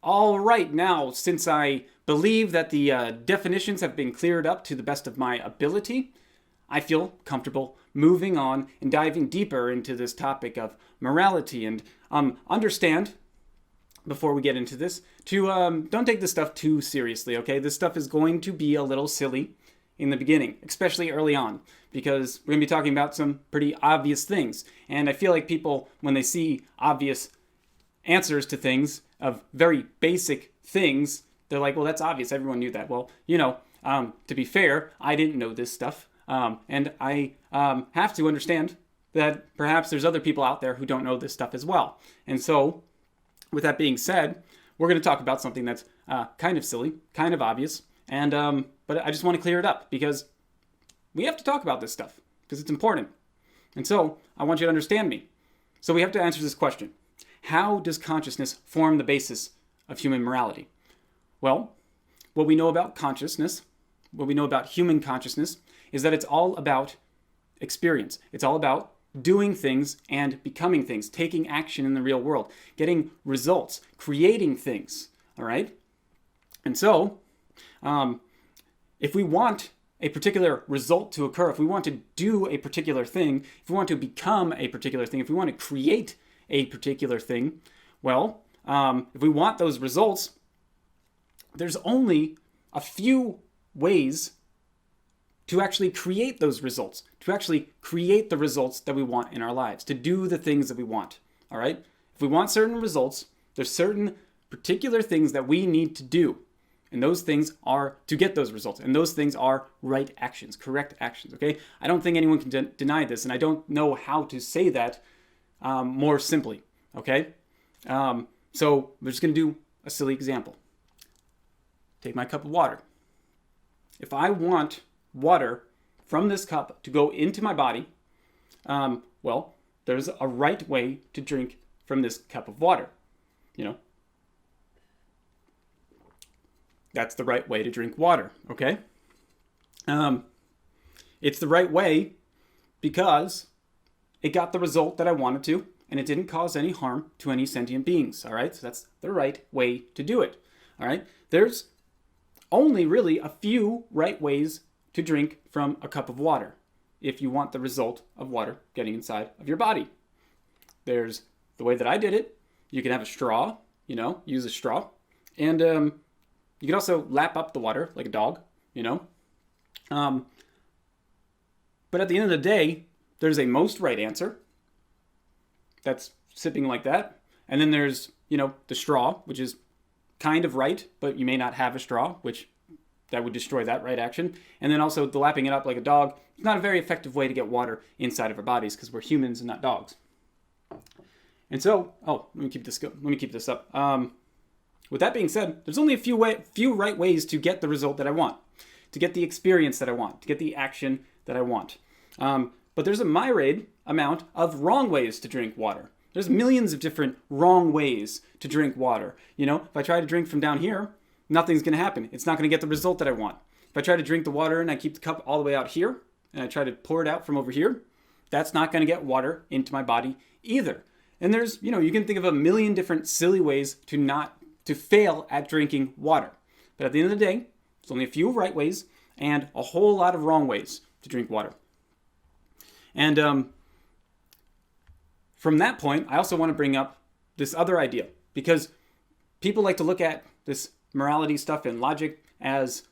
All right, now, since I believe that the definitions have been cleared up to the best of my ability, I feel comfortable moving on and diving deeper into this topic of morality. And understand, before we get into this, to don't take this stuff too seriously, okay? This stuff is going to be a little silly in the beginning, especially early on, because we're going to be talking about some pretty obvious things. And I feel like people, when they see obvious answers to things of very basic things, they're like, well, that's obvious. Everyone knew that. Well, to be fair, I didn't know this stuff. And I have to understand that perhaps there's other people out there who don't know this stuff as well. And so, with that being said, we're going to talk about something that's kind of silly, kind of obvious, and but I just want to clear it up because we have to talk about this stuff because it's important. And so, I want you to understand me. So we have to answer this question. How does consciousness form the basis of human morality? Well, what we know about consciousness, what we know about human consciousness, is that it's all about experience. It's all about doing things and becoming things, taking action in the real world, getting results, creating things, all right? And so, if we want a particular result to occur, if we want to do a particular thing, if we want to become a particular thing, if we want to create a particular thing, well, if we want those results, there's only a few ways to actually create those results, to actually create the results that we want in our lives, to do the things that we want, all right? If we want certain results, there's certain particular things that we need to do, and those things are to get those results, and those things are right actions, correct actions, okay? I don't think anyone can deny this, and I don't know how to say that more simply, okay? So we're just going to do a silly example. Take my cup of water. If I want water from this cup to go into my body, well, there's a right way to drink from this cup of water. That's the right way to drink water, okay? It's the right way because it got the result that I wanted to, and it didn't cause any harm to any sentient beings, all right? So that's the right way to do it, all right? There's only really a few right ways to drink from a cup of water if you want the result of water getting inside of your body. There's the way that I did it. You can have a straw, use a straw, and you can also lap up the water like a dog, But at the end of the day, there's a most right answer. That's sipping like that. And then there's, the straw, which is kind of right, but you may not have a straw, which that would destroy that right action. And then also the lapping it up like a dog. It's not a very effective way to get water inside of our bodies because we're humans and not dogs. And so, let me keep this up. With that being said, there's only a few right ways to get the result that I want, to get the experience that I want, to get the action that I want. But there's a myriad amount of wrong ways to drink water. There's millions of different wrong ways to drink water. If I try to drink from down here, nothing's going to happen. It's not going to get the result that I want. If I try to drink the water and I keep the cup all the way out here, and I try to pour it out from over here, that's not going to get water into my body either. And there's, you can think of a million different silly ways to fail at drinking water. But at the end of the day, there's only a few right ways and a whole lot of wrong ways to drink water. And from that point, I also want to bring up this other idea, because people like to look at this morality stuff and logic as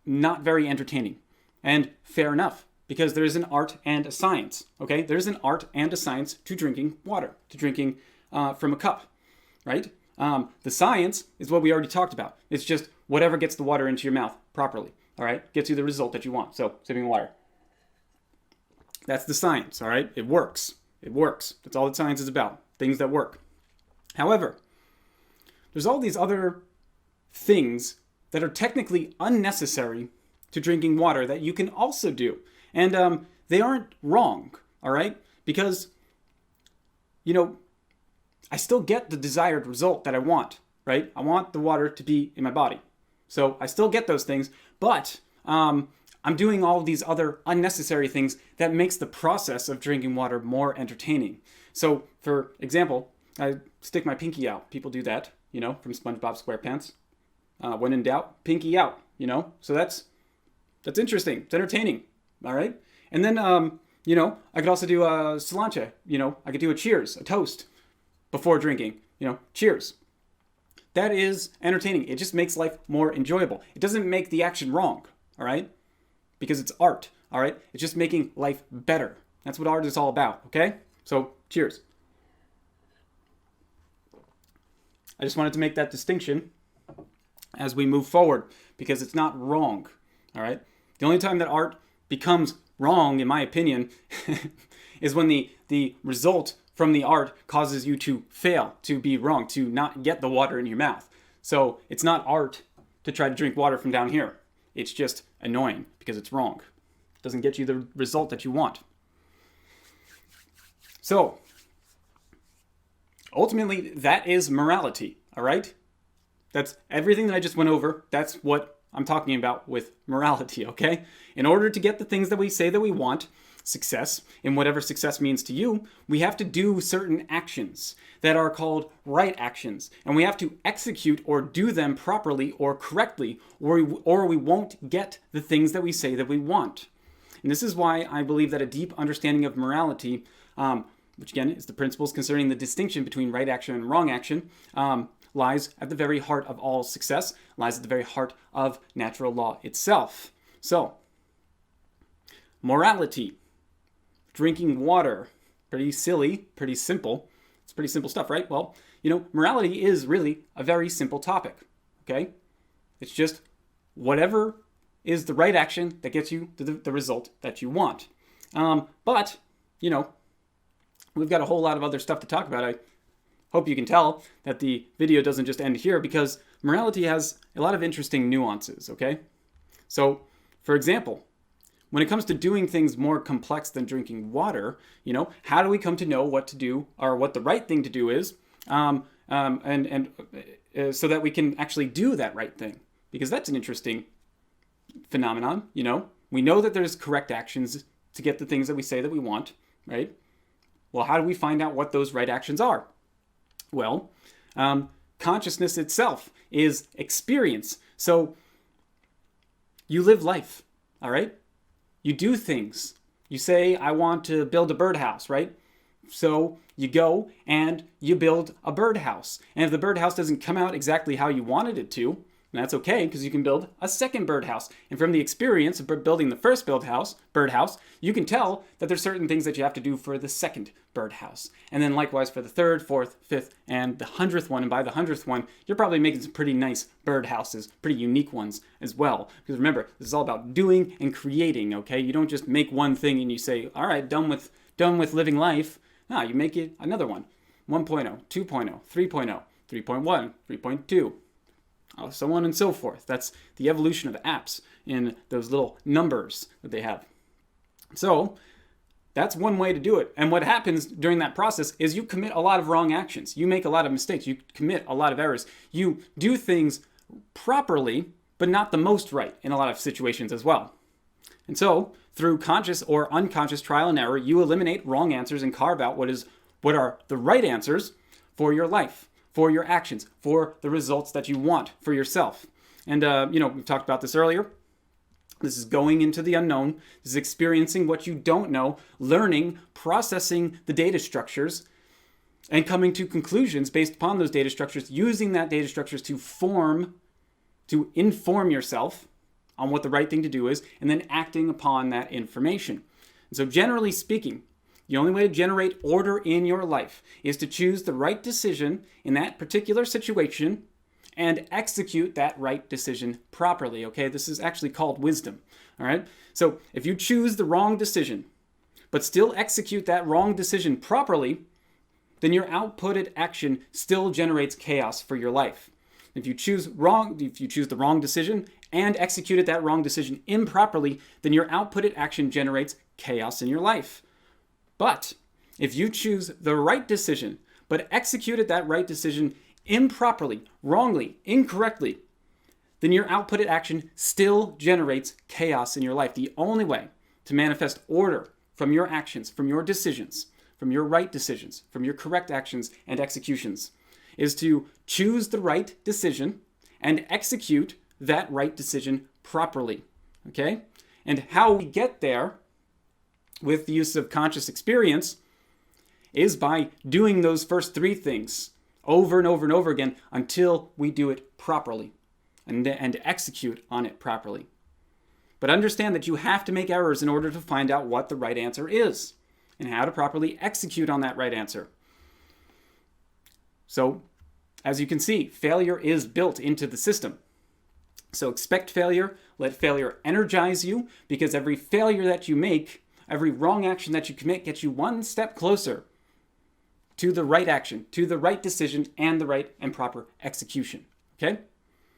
not very entertaining. And fair enough, because there is an art and a science, okay? There's an art and a science to drinking water, to drinking from a cup, right? The science is what we already talked about. It's just whatever gets the water into your mouth properly, all right? Gets you the result that you want. So, sipping water. That's the science, all right? It works. It works. That's all that science is about. Things that work. However, there's all these other things that are technically unnecessary to drinking water that you can also do. And they aren't wrong, all right? Because, I still get the desired result that I want, right? I want the water to be in my body. So I still get those things, but I'm doing all of these other unnecessary things that makes the process of drinking water more entertaining. So, for example, I stick my pinky out. People do that, from SpongeBob SquarePants. When in doubt, pinky out, So that's interesting. It's entertaining, all right? And then, I could also do a cilantro, I could do a cheers, a toast before drinking, cheers. That is entertaining. It just makes life more enjoyable. It doesn't make the action wrong, all right? Because it's art, all right? It's just making life better. That's what art is all about, okay? So, cheers. I just wanted to make that distinction as we move forward because it's not wrong, all right? The only time that art becomes wrong, in my opinion, is when the result from the art causes you to fail, to be wrong, to not get the water in your mouth. So it's not art to try to drink water from down here. It's just annoying because it's wrong. It doesn't get you the result that you want. So ultimately, that is morality, all right? That's everything that I just went over. That's what I'm talking about with morality, okay? In order to get the things that we say that we want, success, in whatever success means to you, we have to do certain actions that are called right actions. And we have to execute or do them properly or correctly, or we won't get the things that we say that we want. And this is why I believe that a deep understanding of morality, which again is the principles concerning the distinction between right action and wrong action, lies at the very heart of all success, lies at the very heart of natural law itself. So, morality, drinking water, pretty silly, pretty simple. It's pretty simple stuff, right? Well, morality is really a very simple topic, okay? It's just whatever is the right action that gets you to the result that you want. But, we've got a whole lot of other stuff to talk about. I hope you can tell that the video doesn't just end here because morality has a lot of interesting nuances, okay? So, for example, when it comes to doing things more complex than drinking water, how do we come to know what to do or what the right thing to do is, so that we can actually do that right thing? Because that's an interesting phenomenon, We know that there's correct actions to get the things that we say that we want, right? Well, how do we find out what those right actions are? Well, consciousness itself is experience. So you live life, all right? You do things. You say, I want to build a birdhouse, right? So you go and you build a birdhouse. And if the birdhouse doesn't come out exactly how you wanted it to, that's okay because you can build a second birdhouse. And from the experience of building the first birdhouse, you can tell that there's certain things that you have to do for the second birdhouse. And then likewise for the third, fourth, fifth, and the 100th one. And by the 100th one, you're probably making some pretty nice birdhouses, pretty unique ones as well. Because remember, this is all about doing and creating, okay? You don't just make one thing and you say, all right, done with living life. No, you make it another one. 1.0, 2.0, 3.0, 3.1, 3.2. So on and so forth. That's the evolution of apps in those little numbers that they have. So that's one way to do it. And what happens during that process is you commit a lot of wrong actions. You make a lot of mistakes. You commit a lot of errors. You do things properly, but not the most right in a lot of situations as well. And so through conscious or unconscious trial and error, you eliminate wrong answers and carve out what are the right answers for your life, for your actions, for the results that you want for yourself. And, we've talked about this earlier. This is going into the unknown. This is experiencing what you don't know, learning, processing the data structures, and coming to conclusions based upon those data structures, using that data structures to inform yourself on what the right thing to do is, and then acting upon that information. And so generally speaking, the only way to generate order in your life is to choose the right decision in that particular situation and execute that right decision properly, okay? This is actually called wisdom, all right? So if you choose the wrong decision, but still execute that wrong decision properly, then your outputted action still generates chaos for your life. If you choose the wrong decision and executed that wrong decision improperly, then your outputted action generates chaos in your life. But if you choose the right decision, but executed that right decision improperly, wrongly, incorrectly, then your outputted action still generates chaos in your life. The only way to manifest order from your actions, from your decisions, from your right decisions, from your correct actions and executions, is to choose the right decision and execute that right decision properly. Okay? And how we get there with the use of conscious experience is by doing those first three things over and over and over again until we do it properly and execute on it properly. But understand that you have to make errors in order to find out what the right answer is and how to properly execute on that right answer. So, as you can see, failure is built into the system. So expect failure, let failure energize you, because every failure that you make, every wrong action that you commit gets you one step closer to the right action, to the right decision, and the right and proper execution. Okay?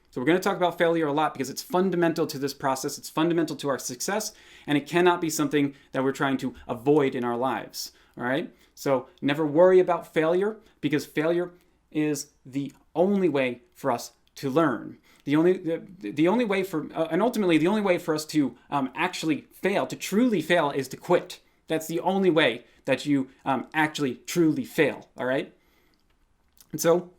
So we're going to talk about failure a lot because it's fundamental to this process, it's fundamental to our success, and it cannot be something that we're trying to avoid in our lives. All right? So never worry about failure, because failure is the only way for us to learn. The only way for, and ultimately the only way for us to actually fail, to truly fail, is to quit. That's the only way that you actually truly fail, all right? And so,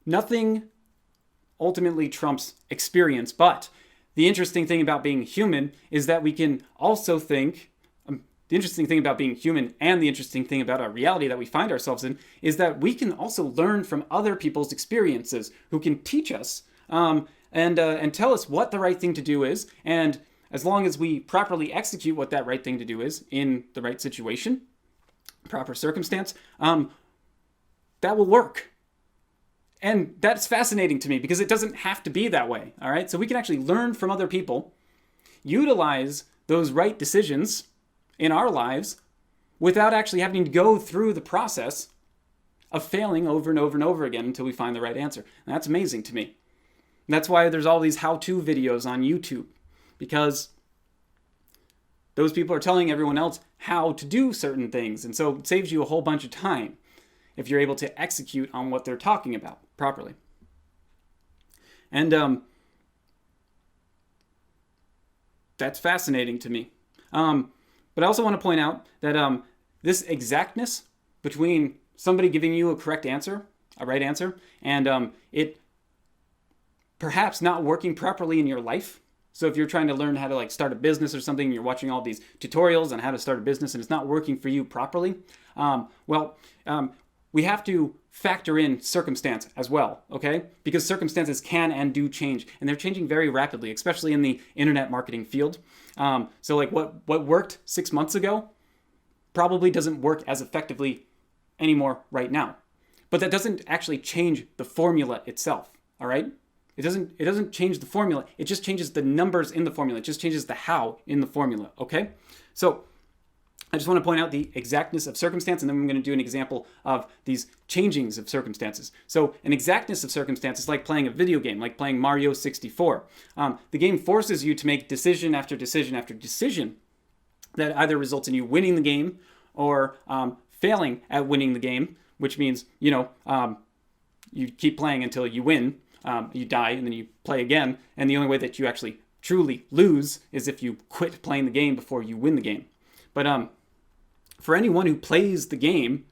nothing ultimately trumps experience, but the interesting thing about being human is that we can also think, the interesting thing about being human and the interesting thing about our reality that we find ourselves in is that we can also learn from other people's experiences who can teach us and tell us what the right thing to do is. And as long as we properly execute what that right thing to do is in the right situation, proper circumstance, that will work. And that's fascinating to me because it doesn't have to be that way, all right? So we can actually learn from other people, utilize those right decisions in our lives without actually having to go through the process of failing over and over and over again until we find the right answer. And that's amazing to me. And that's why there's all these how-to videos on YouTube, because those people are telling everyone else how to do certain things. And so it saves you a whole bunch of time if you're able to execute on what they're talking about properly. And that's fascinating to me. But I also want to point out that this exactness between somebody giving you a correct answer, a right answer, and it perhaps not working properly in your life. So if you're trying to learn how to start a business or something, and you're watching all these tutorials on how to start a business and it's not working for you properly, we have to factor in circumstance as well, okay? Because circumstances can and do change, and they're changing very rapidly, especially in the internet marketing field. So what worked 6 months ago probably doesn't work as effectively anymore right now. But that doesn't actually change the formula itself, all right? It doesn't change the formula. It just changes the numbers in the formula. It just changes the how in the formula, okay? So I just want to point out the exactness of circumstance, and then we're going to do an example of these changings of circumstances. So an exactness of circumstance is like playing a video game, like playing Mario 64. The game forces you to make decision after decision after decision that either results in you winning the game or failing at winning the game, which means, you keep playing until you win, you die, and then you play again. And the only way that you actually truly lose is if you quit playing the game before you win the game. But for anyone who plays the game,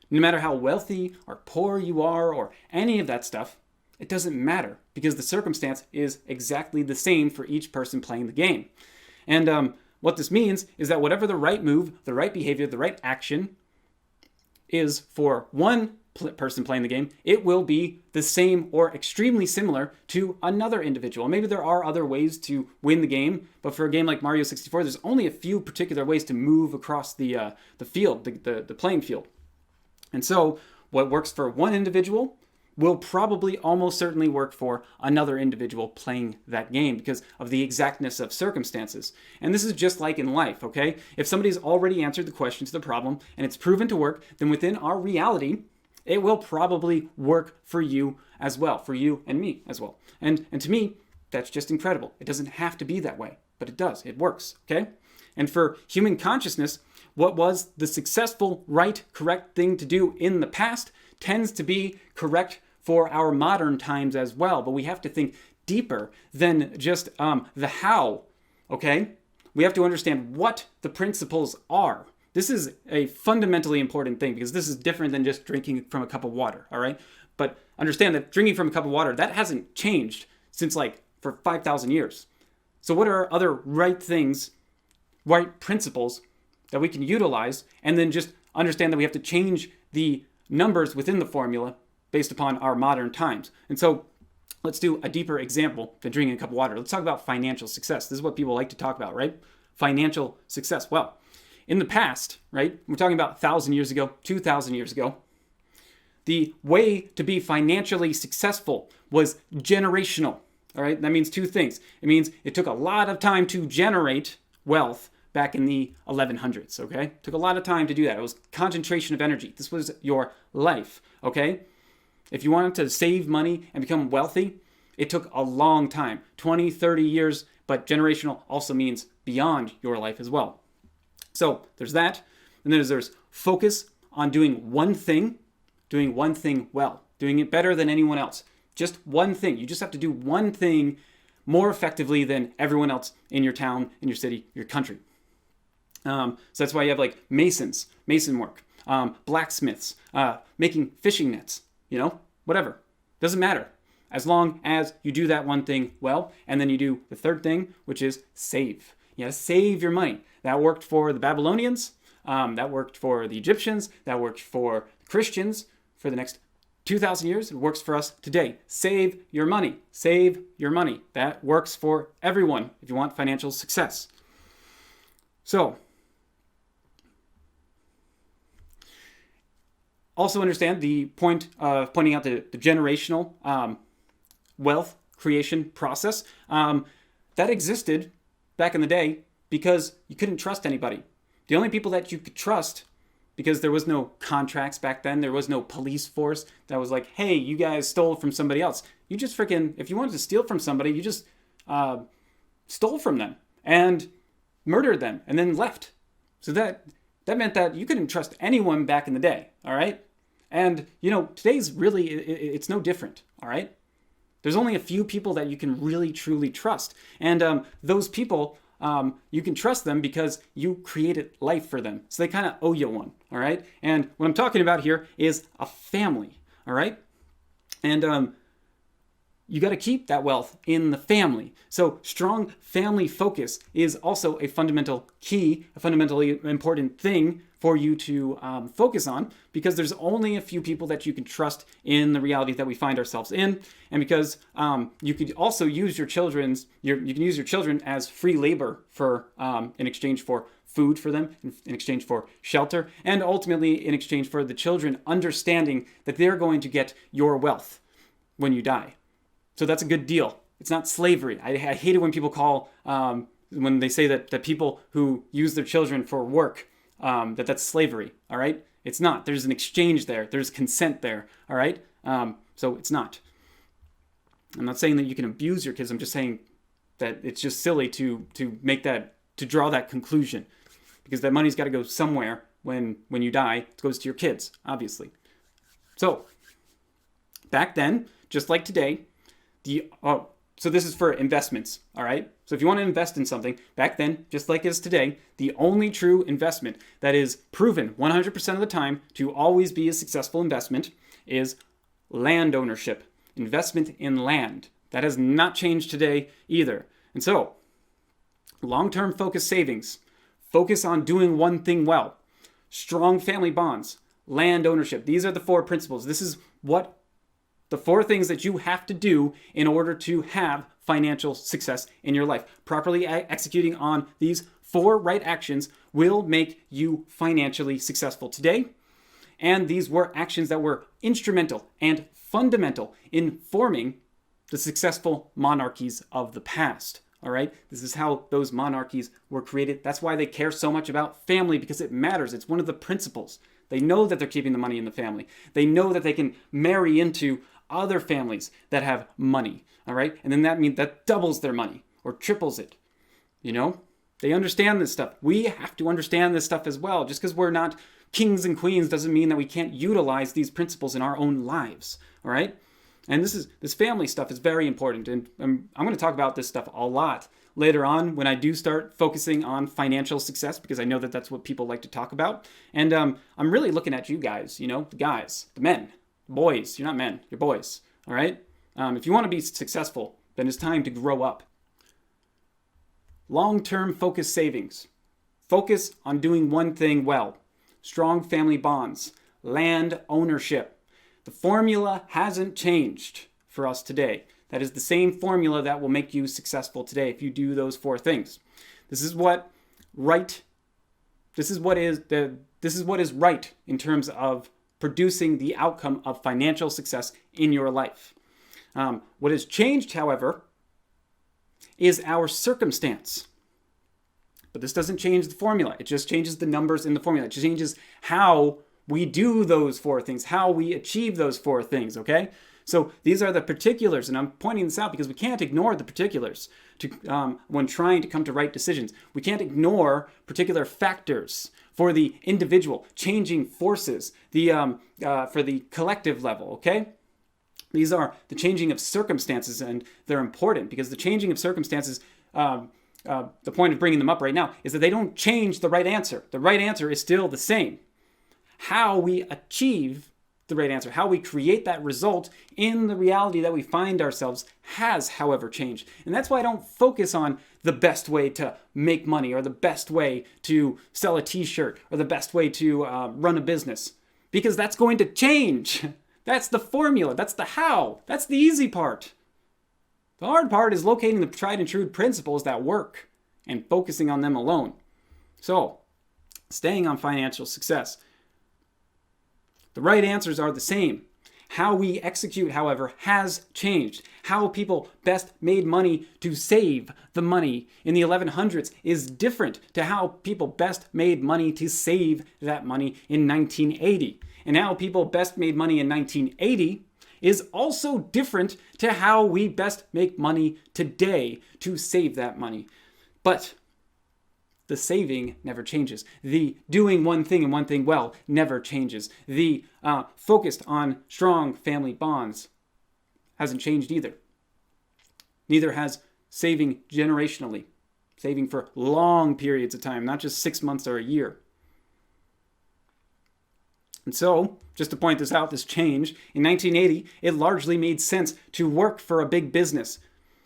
no matter how wealthy or poor you are or any of that stuff, it doesn't matter because the circumstance is exactly the same for each person playing the game. And what this means is that whatever the right move, the right behavior, the right action is for one person playing the game, it will be the same or extremely similar to another individual. Maybe there are other ways to win the game, but for a game like Mario 64, there's only a few particular ways to move across the field, the playing field. And so what works for one individual will probably almost certainly work for another individual playing that game because of the exactness of circumstances. And this is just like in life, okay? If somebody's already answered the question to the problem and it's proven to work, then within our reality, it will probably work for you as well, for you and me as well. And to me, that's just incredible. It doesn't have to be that way, but it does. It works, okay? And for human consciousness, what was the successful, right, correct thing to do in the past tends to be correct for our modern times as well. But we have to think deeper than just the how, okay? We have to understand what the principles are. This is a fundamentally important thing because this is different than just drinking from a cup of water, all right? But understand that drinking from a cup of water, that hasn't changed since for 5,000 years. So what are other right things, right principles that we can utilize, and then just understand that we have to change the numbers within the formula based upon our modern times. And so let's do a deeper example than drinking a cup of water. Let's talk about financial success. This is what people like to talk about, right? Financial success. Well, in the past, right, we're talking about 1,000 years ago, 2,000 years ago, the way to be financially successful was generational, all right? That means two things. It means it took a lot of time to generate wealth back in the 1100s, okay? It took a lot of time to do that. It was concentration of energy. This was your life, okay? If you wanted to save money and become wealthy, it took a long time, 20, 30 years, but generational also means beyond your life as well. So there's that. And then there's focus on doing one thing well, doing it better than anyone else. Just one thing. You just have to do one thing more effectively than everyone else in your town, in your city, your country. So that's why you have like masons, mason work, blacksmiths, making fishing nets, whatever. Doesn't matter. As long as you do that one thing well, and then you do the third thing, which is save. You gotta save your money. That worked for the Babylonians. That worked for the Egyptians. That worked for Christians for the next 2,000 years. It works for us today. Save your money. Save your money. That works for everyone if you want financial success. So, also understand the point of pointing out the generational wealth creation process. That existed back in the day because you couldn't trust anybody. The only people that you could trust, because there was no contracts back then, there was no police force that was like, hey, you guys stole from somebody else. You just if you wanted to steal from somebody, you just stole from them and murdered them and then left. So that meant that you couldn't trust anyone back in the day, all right? And, today's really, it's no different, all right? There's only a few people that you can really, truly trust. And those people, you can trust them because you created life for them. So they kind of owe you one, all right? And what I'm talking about here is a family, all right? And you got to keep that wealth in the family. So strong family focus is also a fundamental key, a fundamentally important thing for you to focus on, because there's only a few people that you can trust in the reality that we find ourselves in, and because you could also use your children as free labor for in exchange for food for them, in exchange for shelter, and ultimately in exchange for the children understanding that they're going to get your wealth when you die. So that's a good deal. It's not slavery. I hate it when people when they say that people who use their children for work, that's slavery, all right? It's not. There's an exchange there. There's consent there, all right? So it's not. I'm not saying that you can abuse your kids. I'm just saying that it's just silly to draw that conclusion, because that money's got to go somewhere when you die. It goes to your kids, obviously. So back then, just like today, so this is for investments, all right? So if you want to invest in something, back then, just like it is today, the only true investment that is proven 100% of the time to always be a successful investment is land ownership, investment in land. That has not changed today either. And so, long-term focus savings, focus on doing one thing well, strong family bonds, land ownership. These are the four principles. This is what the four things that you have to do in order to have financial success in your life. Properly executing on these four right actions will make you financially successful today. And these were actions that were instrumental and fundamental in forming the successful monarchies of the past. All right? This is how those monarchies were created. That's why they care so much about family, because it matters. It's one of the principles. They know that they're keeping the money in the family. They know that they can marry into other families that have money, all right? And then that doubles their money or triples it, They understand this stuff. We have to understand this stuff as well. Just because we're not kings and queens doesn't mean that we can't utilize these principles in our own lives, all right? And this family stuff is very important. And I'm going to talk about this stuff a lot later on when I do start focusing on financial success, because I know that that's what people like to talk about. And I'm really looking at you guys, the guys, the men, boys. You're not men, you're boys. All right? If you want to be successful, then it's time to grow up. Long-term focus savings. Focus on doing one thing well. Strong family bonds. Land ownership. The formula hasn't changed for us today. That is the same formula that will make you successful today if you do those 4 things. This is what is right in terms of producing the outcome of financial success in your life. What has changed, however, is our circumstance. But this doesn't change the formula. It just changes the numbers in the formula. It just changes how we do those 4 things, how we achieve those 4 things, okay? So these are the particulars, and I'm pointing this out because we can't ignore the particulars when trying to come to right decisions. We can't ignore particular factors for the individual, changing forces, for the collective level, okay? These are the changing of circumstances, and they're important because the changing of circumstances, the point of bringing them up right now is that they don't change the right answer. The right answer is still the same. How we achieve the right answer, how we create that result in the reality that we find ourselves has, however, changed. And that's why I don't focus on the best way to make money or the best way to sell a t-shirt or the best way to run a business, because that's going to change. That's the formula. That's the how. That's the easy part. The hard part is locating the tried and true principles that work and focusing on them alone. So, staying on financial success. The right answers are the same. How we execute, however, has changed. How people best made money to save the money in the 1100s is different to how people best made money to save that money in 1980. And how people best made money in 1980 is also different to how we best make money today to save that money. But the saving never changes. The doing one thing and one thing well never changes. The focused on strong family bonds hasn't changed either. Neither has saving generationally, saving for long periods of time, not just 6 months or a year. And so, just to point this out, this change, in 1980, it largely made sense to work for a big business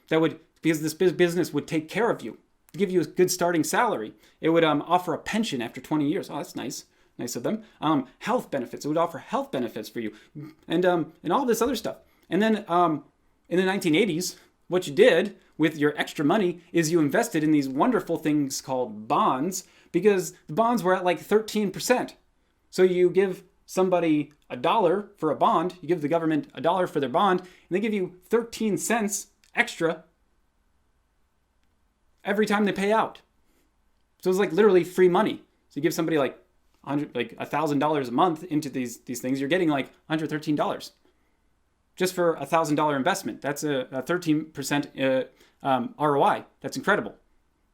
because this business would take care of you, give you a good starting salary. It would offer a pension after 20 years. Oh, that's nice. Nice of them. Health benefits. It would offer health benefits for you. And all this other stuff. And then in the 1980s, what you did with your extra money is you invested in these wonderful things called bonds, because the bonds were at like 13%. So you give somebody $1 for a bond, you give the government $1 for their bond, and they give you 13 cents extra every time they pay out. So it's like literally free money. So you give somebody like $1,000 a month into these things, you're getting like $113 just for a $1,000 investment. That's a 13% ROI. That's incredible.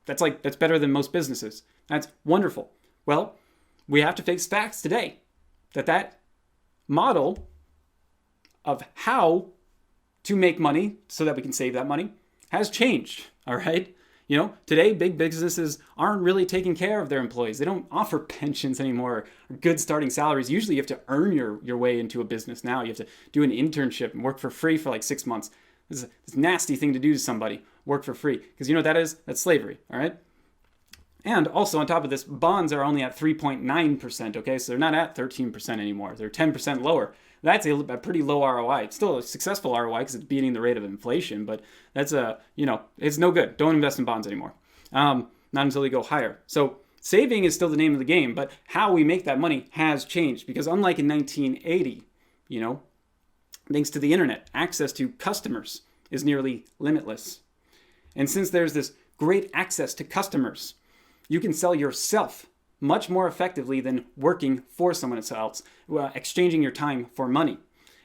That's better than most businesses. That's wonderful. Well, we have to face facts today that model of how to make money so that we can save that money has changed. All right. Today, big businesses aren't really taking care of their employees. They don't offer pensions anymore or good starting salaries. Usually you have to earn your way into a business now. You have to do an internship and work for free for like 6 months. This is a nasty thing to do to somebody, work for free. Because you know what that is? That's slavery, all right? And also on top of this, bonds are only at 3.9%, okay? So they're not at 13% anymore. They're 10% lower. That's a pretty low ROI. It's still a successful ROI because it's beating the rate of inflation, but that's it's no good. Don't invest in bonds anymore. Not until they go higher. So saving is still the name of the game, but how we make that money has changed, because unlike in 1980, thanks to the internet, access to customers is nearly limitless. And since there's this great access to customers, you can sell yourself much more effectively than working for someone else, exchanging your time for money.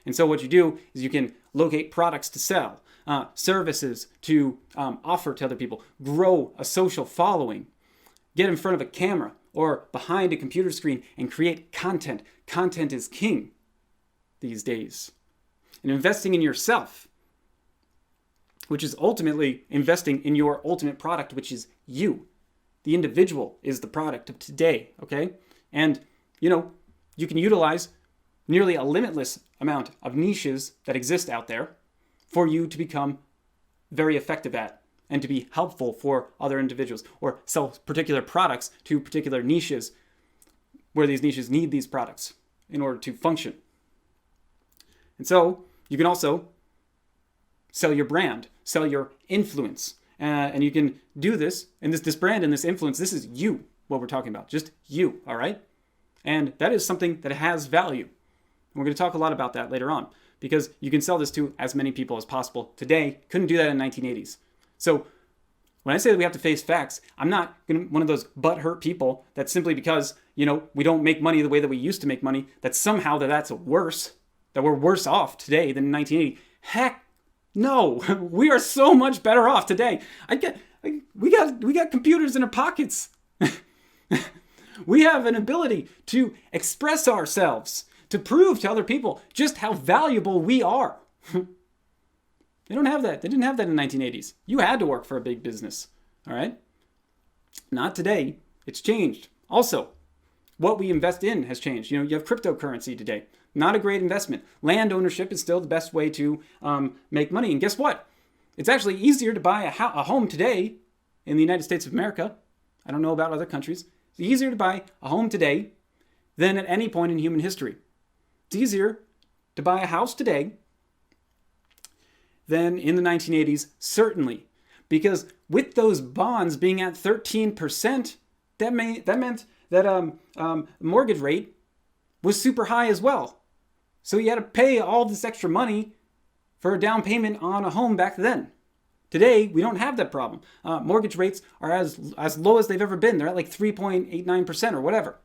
And so what you do is you can locate products to sell, services to offer to other people, grow a social following, get in front of a camera or behind a computer screen and create content. Content is king these days. and investing in yourself, which is ultimately investing in your ultimate product, which is you. The individual is the product of today, okay? And, you can utilize nearly a limitless amount of niches that exist out there for you to become very effective at and to be helpful for other individuals, or sell particular products to particular niches where these niches need these products in order to function. And so you can also sell your brand, sell your influence, and you can do this. And this brand and this influence, this is you, what we're talking about, just you, all right? And that is something that has value. And we're going to talk a lot about that later on, because you can sell this to as many people as possible today. Couldn't do that in the 1980s. So when I say that we have to face facts, I'm not one of those butthurt people that simply because, we don't make money the way that we used to make money, that somehow that's worse, that we're worse off today than in 1980. Heck no, we are so much better off today. We got computers in our pockets. We have an ability to express ourselves, to prove to other people just how valuable we are. They don't have that. They didn't have that in the 1980s. You had to work for a big business, all right? Not today. It's changed. Also, what we invest in has changed. You have cryptocurrency today. Not a great investment. Land ownership is still the best way to make money. And guess what? It's actually easier to buy a home today in the United States of America. I don't know about other countries. It's easier to buy a home today than at any point in human history. It's easier to buy a house today than in the 1980s, certainly. Because with those bonds being at 13%, that meant that mortgage rate was super high as well. So you had to pay all this extra money for a down payment on a home back then. Today, we don't have that problem. Mortgage rates are as low as they've ever been. They're at like 3.89% or whatever.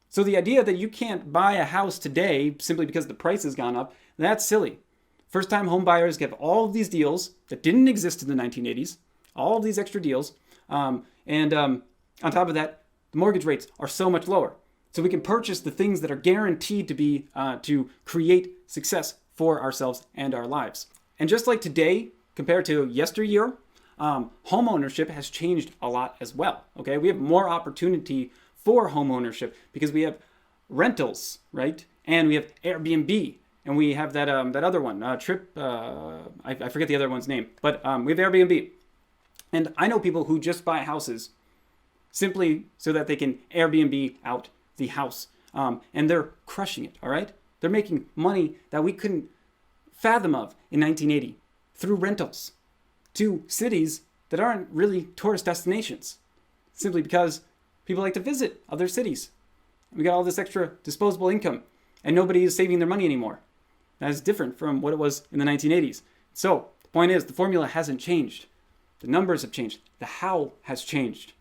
So the idea that you can't buy a house today simply because the price has gone up, that's silly. First-time home buyers get all of these deals that didn't exist in the 1980s, all of these extra deals, and on top of that, the mortgage rates are so much lower. So we can purchase the things that are guaranteed to be to create success for ourselves and our lives. And just like today, compared to yesteryear, home ownership has changed a lot as well. Okay, we have more opportunity for home ownership because we have rentals, right? And we have Airbnb. And we have that other one, I forget the other one's name, but we have Airbnb. And I know people who just buy houses simply so that they can Airbnb out the house. And they're crushing it, all right? They're making money that we couldn't fathom of in 1980 through rentals to cities that aren't really tourist destinations, simply because people like to visit other cities. We got all this extra disposable income, and nobody is saving their money anymore. That is different from what it was in the 1980s. So the point is, the formula hasn't changed. The numbers have changed. The how has changed.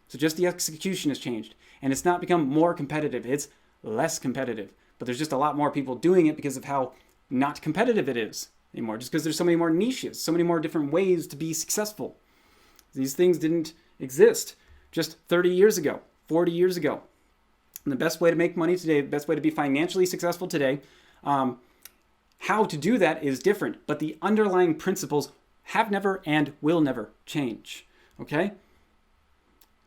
So just the execution has changed. And it's not become more competitive. It's less competitive. But there's just a lot more people doing it because of how not competitive it is anymore. Just because there's so many more niches, so many more different ways to be successful. These things didn't exist just 30 years ago, 40 years ago. And the best way to make money today, the best way to be financially successful today, how to do that is different, but the underlying principles have never and will never change, okay?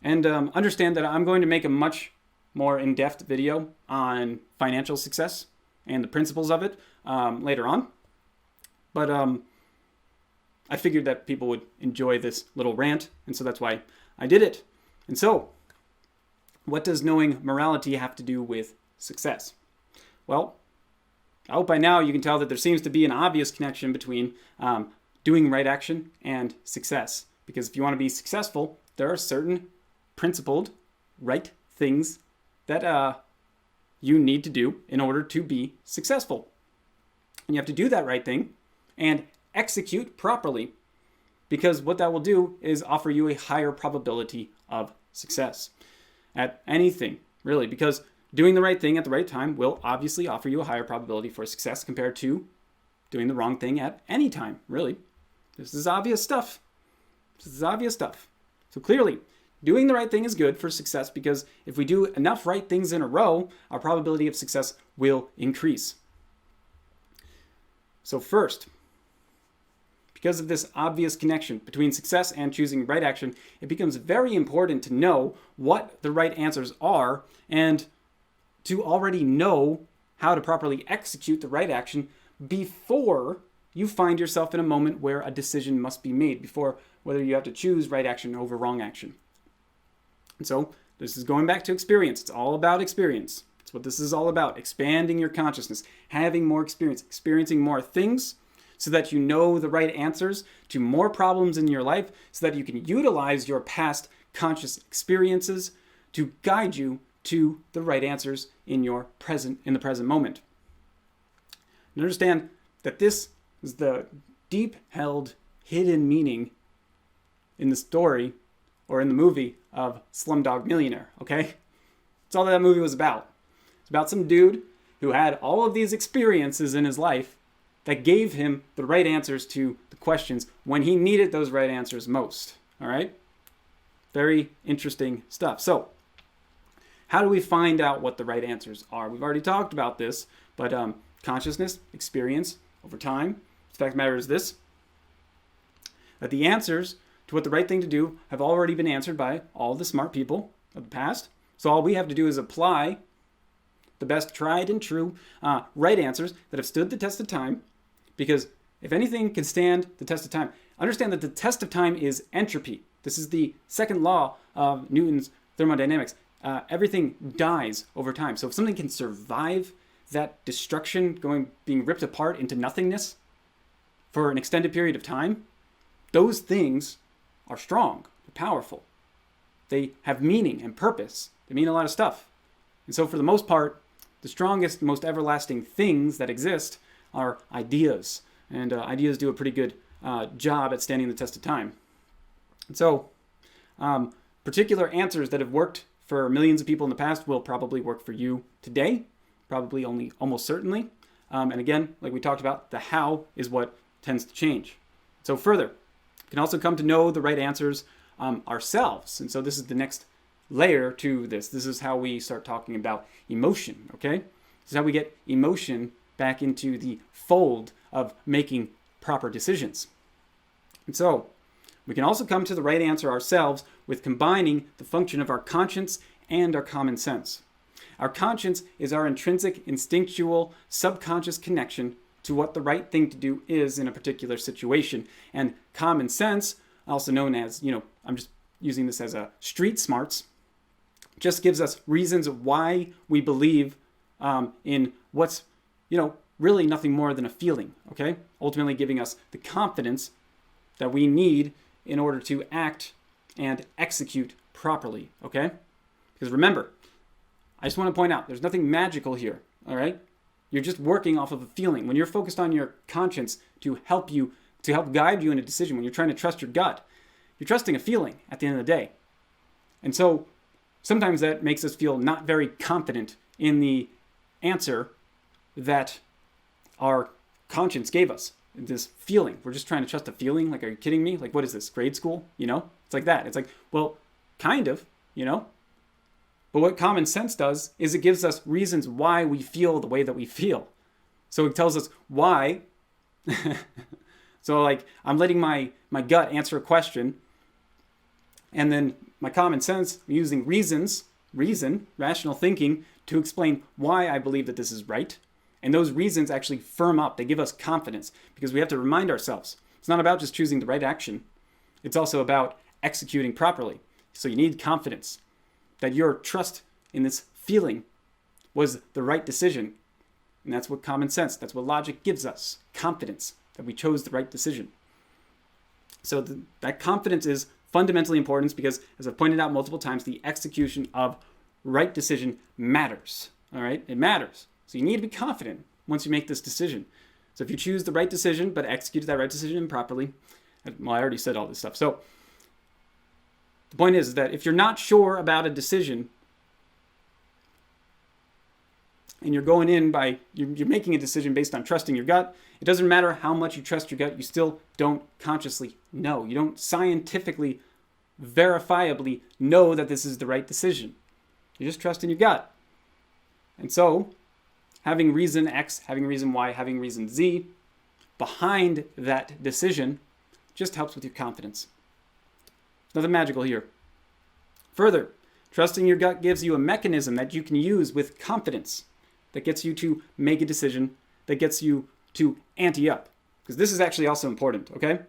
And understand that I'm going to make a much more in-depth video on financial success and the principles of it later on. But I figured that people would enjoy this little rant, and so that's why I did it. And so, what does knowing morality have to do with success? Well, I hope by now you can tell that there seems to be an obvious connection between doing right action and success. Because if you want to be successful, there are certain principled right things that you need to do in order to be successful. And you have to do that right thing and execute properly, because what that will do is offer you a higher probability of success at anything, really, because doing the right thing at the right time will obviously offer you a higher probability for success compared to doing the wrong thing at any time, really. This is obvious stuff. So clearly, doing the right thing is good for success, because if we do enough right things in a row, our probability of success will increase. So first, because of this obvious connection between success and choosing right action, it becomes very important to know what the right answers are and to already know how to properly execute the right action before you find yourself in a moment where a decision must be made, before whether you have to choose right action over wrong action. And so this is going back to experience. It's all about experience. It's what this is all about, expanding your consciousness, having more experience, experiencing more things so that you know the right answers to more problems in your life, so that you can utilize your past conscious experiences to guide you to the right answers in the present moment. And understand that this is the deep held hidden meaning in the story or in the movie of Slumdog Millionaire, okay? That's all that movie was about. It's about some dude who had all of these experiences in his life that gave him the right answers to the questions when he needed those right answers most, all right? Very interesting stuff. So, how do we find out what the right answers are? We've already talked about this, but consciousness, experience, over time. The fact of the matter is this, that the answers to what the right thing to do have already been answered by all the smart people of the past. So all we have to do is apply the best tried and true right answers that have stood the test of time, because if anything can stand the test of time, understand that the test of time is entropy. This is the second law of Newton's thermodynamics. Everything dies over time. So if something can survive that destruction, being ripped apart into nothingness for an extended period of time, those things are strong, they're powerful. They have meaning and purpose. They mean a lot of stuff. And so for the most part, the strongest, most everlasting things that exist are ideas. And ideas do a pretty good job at standing the test of time. And so particular answers that have worked for millions of people in the past will probably work for you today, probably almost certainly. And again, like we talked about, the how is what tends to change. So further, we can also come to know the right answers ourselves. And so this is the next layer to this. This is how we start talking about emotion, okay? This is how we get emotion back into the fold of making proper decisions. And so we can also come to the right answer ourselves with combining the function of our conscience and our common sense. Our conscience is our intrinsic, instinctual, subconscious connection to what the right thing to do is in a particular situation. And common sense, also known as, I'm just using this as a street smarts, just gives us reasons why we believe in what's, really nothing more than a feeling, okay? Ultimately giving us the confidence that we need in order to act and execute properly, okay? Because remember, I just want to point out, there's nothing magical here, all right? You're just working off of a feeling. When you're focused on your conscience to help guide you in a decision, when you're trying to trust your gut, you're trusting a feeling at the end of the day. And so sometimes that makes us feel not very confident in the answer that our conscience gave us. This feeling. We're just trying to trust a feeling. Like, are you kidding me? Like, what is this, grade school? It's like that. It's like, well, kind of, But what common sense does is it gives us reasons why we feel the way that we feel. So it tells us why. So like, I'm letting my gut answer a question, and then my common sense, using reason, rational thinking, to explain why I believe that this is right. And those reasons actually firm up. They give us confidence, because we have to remind ourselves. It's not about just choosing the right action. It's also about executing properly. So you need confidence that your trust in this feeling was the right decision. And that's what common sense, that's what logic gives us. Confidence that we chose the right decision. So that confidence is fundamentally important because, as I've pointed out multiple times, the execution of right decision matters. All right? It matters. So you need to be confident once you make this decision. So if you choose the right decision, but execute that right decision improperly, well, I already said all this stuff. So the point is that if you're not sure about a decision, and you're going in you're making a decision based on trusting your gut, it doesn't matter how much you trust your gut, you still don't consciously know. You don't scientifically, verifiably know that this is the right decision. You're just trusting your gut. And so, having reason X, having reason Y, having reason Z behind that decision just helps with your confidence. Nothing magical here. Further, trusting your gut gives you a mechanism that you can use with confidence that gets you to make a decision, that gets you to ante up. Because this is actually also important, okay?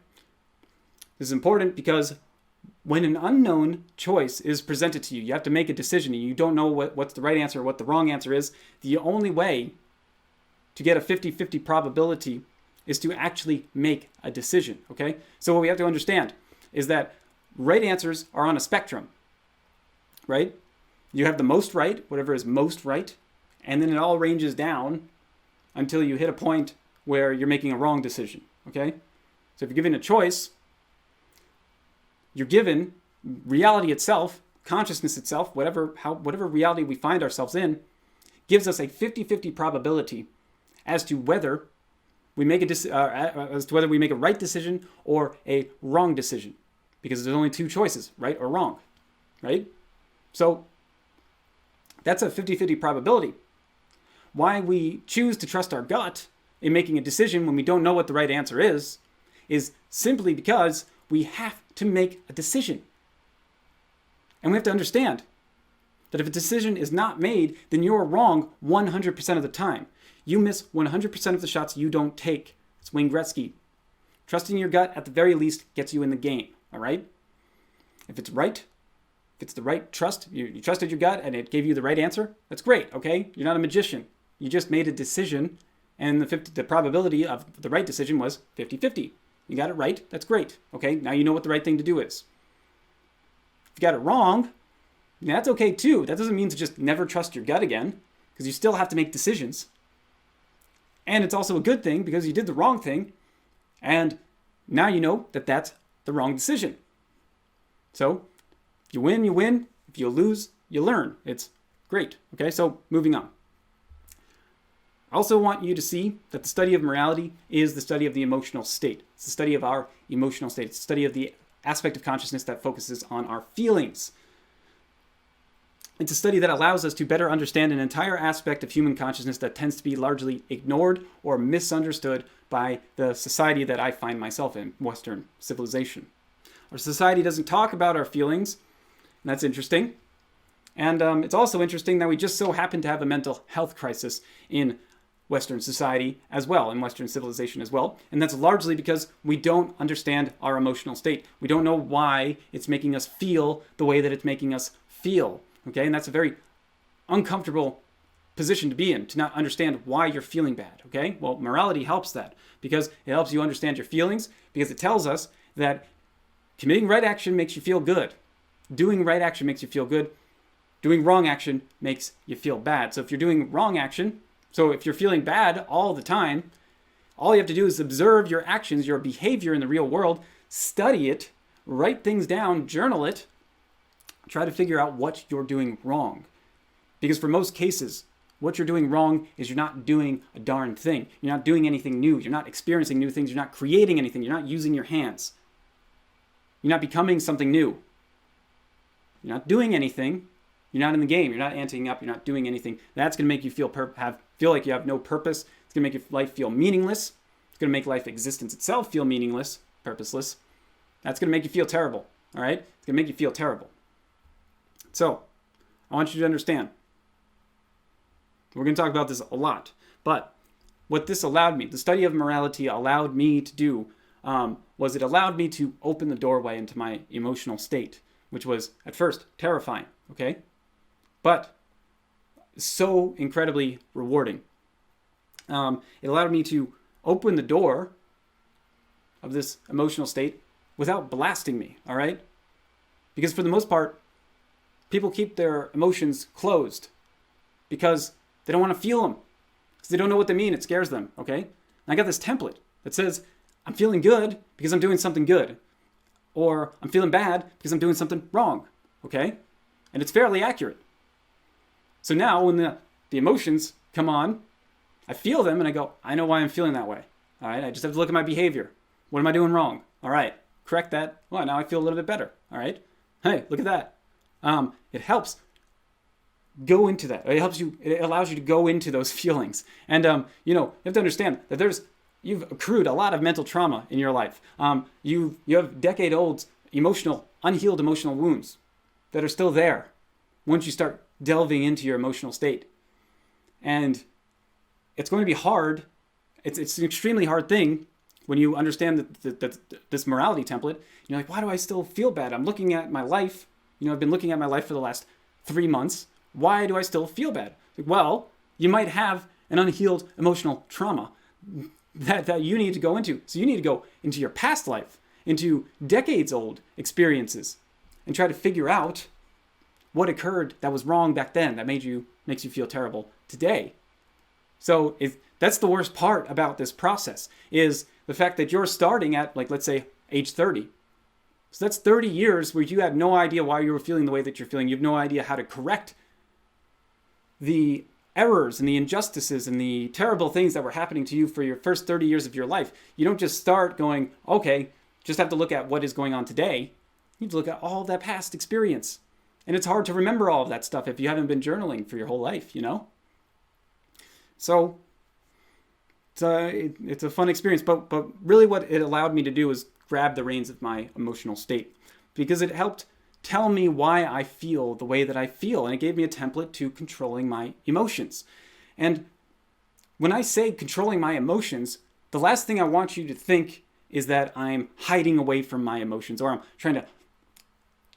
This is important because when an unknown choice is presented to you, you have to make a decision and you don't know what's the right answer or what the wrong answer is. The only way to get a 50-50 probability is to actually make a decision, okay? So what we have to understand is that right answers are on a spectrum, right? You have the most right, whatever is most right, and then it all ranges down until you hit a point where you're making a wrong decision, okay? So if you're given a choice, you're given reality itself, consciousness itself, whatever reality we find ourselves in, gives us a 50-50 probability as to whether we make a right decision or a wrong decision, because there's only two choices, right or wrong, right? So that's a 50-50 probability. Why we choose to trust our gut in making a decision when we don't know what the right answer is simply because we have to make a decision. And we have to understand that if a decision is not made, then you're wrong 100% of the time. You miss 100% of the shots you don't take. It's Wayne Gretzky. Trusting your gut at the very least gets you in the game, all right? If it's right, if it's the right trust, you trusted your gut and it gave you the right answer, that's great, okay? You're not a magician. You just made a decision and the probability of the right decision was 50-50. You got it right, that's great, okay? Now you know what the right thing to do is. If you got it wrong, that's okay too. That doesn't mean to just never trust your gut again, because you still have to make decisions. And it's also a good thing because you did the wrong thing, and now you know that that's the wrong decision. So, if you win, you win. If you lose, you learn. It's great, okay? So, moving on. I also want you to see that the study of morality is the study of the emotional state. It's the study of our emotional state. It's the study of the aspect of consciousness that focuses on our feelings. It's a study that allows us to better understand an entire aspect of human consciousness that tends to be largely ignored or misunderstood by the society that I find myself in, Western civilization. Our society doesn't talk about our feelings, and that's interesting. And it's also interesting that we just so happen to have a mental health crisis in Western society as well, in Western civilization as well. And that's largely because we don't understand our emotional state. We don't know why it's making us feel the way that it's making us feel. Okay, and that's a very uncomfortable position to be in, to not understand why you're feeling bad. Okay, well, morality helps that because it helps you understand your feelings, because it tells us that committing right action makes you feel good. Doing right action makes you feel good. Doing wrong action makes you feel bad. So if you're doing wrong action, so if you're feeling bad all the time, all you have to do is observe your actions, your behavior in the real world, study it, write things down, journal it, try to figure out what you're doing wrong. Because for most cases, what you're doing wrong is you're not doing a darn thing. You're not doing anything new. You're not experiencing new things. You're not creating anything. You're not using your hands. You're not becoming something new. You're not doing anything. You're not in the game. You're not anteing up. You're not doing anything. That's going to make you feel like you have no purpose. It's going to make your life feel meaningless. It's going to make life existence itself feel meaningless, purposeless. That's going to make you feel terrible. All right? It's going to make you feel terrible. So, I want you to understand. We're going to talk about this a lot. But what this allowed me, the study of morality allowed me to do, was it allowed me to open the doorway into my emotional state, which was at first terrifying, okay? But so incredibly rewarding. It allowed me to open the door of this emotional state without blasting me, all right? Because for the most part, people keep their emotions closed because they don't want to feel them, because they don't know what they mean. It scares them, okay? And I got this template that says, I'm feeling good because I'm doing something good, or I'm feeling bad because I'm doing something wrong, okay? And it's fairly accurate. So now when the emotions come on, I feel them and I go, I know why I'm feeling that way, all right? I just have to look at my behavior. What am I doing wrong? All right, correct that. Well, now I feel a little bit better, all right? Hey, look at that. It helps go into that. It allows you to go into those feelings. And, you have to understand that there's you've accrued a lot of mental trauma in your life. You have decade-old emotional, unhealed emotional wounds that are still there once you start delving into your emotional state. And it's going to be hard. It's an extremely hard thing when you understand this morality template. You're like, why do I still feel bad? I'm looking at my life. I've been looking at my life for the last 3 months. Why do I still feel bad? Well, you might have an unhealed emotional trauma that you need to go into. So you need to go into your past life, into decades old experiences, and try to figure out what occurred that was wrong back then that makes you feel terrible today. So that's the worst part about this process, is the fact that you're starting at, like, let's say age 30. So that's 30 years where you had no idea why you were feeling the way that you're feeling. You have no idea how to correct the errors and the injustices and the terrible things that were happening to you for your first 30 years of your life. You don't just start going, okay, just have to look at what is going on today. You have to look at all of that past experience. And it's hard to remember all of that stuff if you haven't been journaling for your whole life, So it's a fun experience. But really what it allowed me to do was grab the reins of my emotional state, because it helped tell me why I feel the way that I feel. And it gave me a template to controlling my emotions. And when I say controlling my emotions, the last thing I want you to think is that I'm hiding away from my emotions, or I'm trying to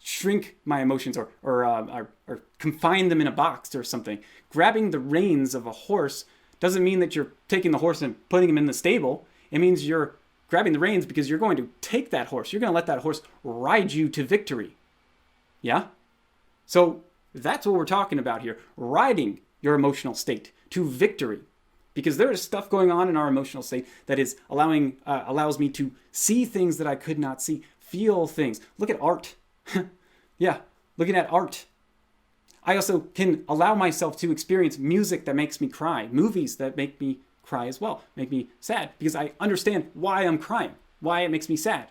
shrink my emotions, or confine them in a box or something. Grabbing the reins of a horse doesn't mean that you're taking the horse and putting him in the stable. It means you're grabbing the reins because you're going to take that horse. You're going to let that horse ride you to victory. Yeah? So that's what we're talking about here. Riding your emotional state to victory. Because there is stuff going on in our emotional state that is allows me to see things that I could not see, feel things. Look at art. Yeah, looking at art. I also can allow myself to experience music that makes me cry, movies that make me cry as well, make me sad, because I understand why I'm crying, why it makes me sad.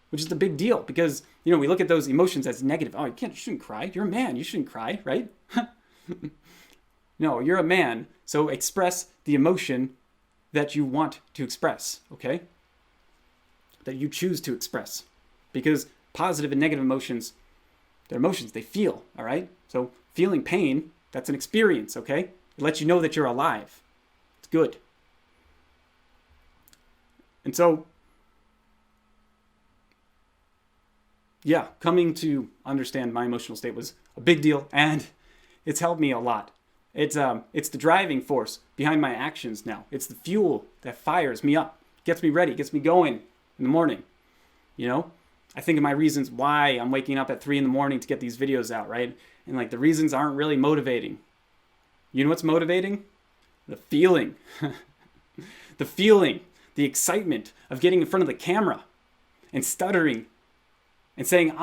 Which is the big deal, because, we look at those emotions as negative. Oh, you shouldn't cry. You're a man. You shouldn't cry, right? No, you're a man, so express the emotion that you want to express, okay? That you choose to express. Because positive and negative emotions, they're emotions, they feel, all right? So feeling pain, that's an experience, okay? It lets you know that you're alive. It's good. And so, yeah, coming to understand my emotional state was a big deal, and it's helped me a lot. It's the driving force behind my actions now. It's the fuel that fires me up, gets me ready, gets me going in the morning. I think of my reasons why I'm waking up at 3 a.m. to get these videos out, right? And the reasons aren't really motivating. You know what's motivating? The feeling. The feeling, the excitement of getting in front of the camera and stuttering and saying,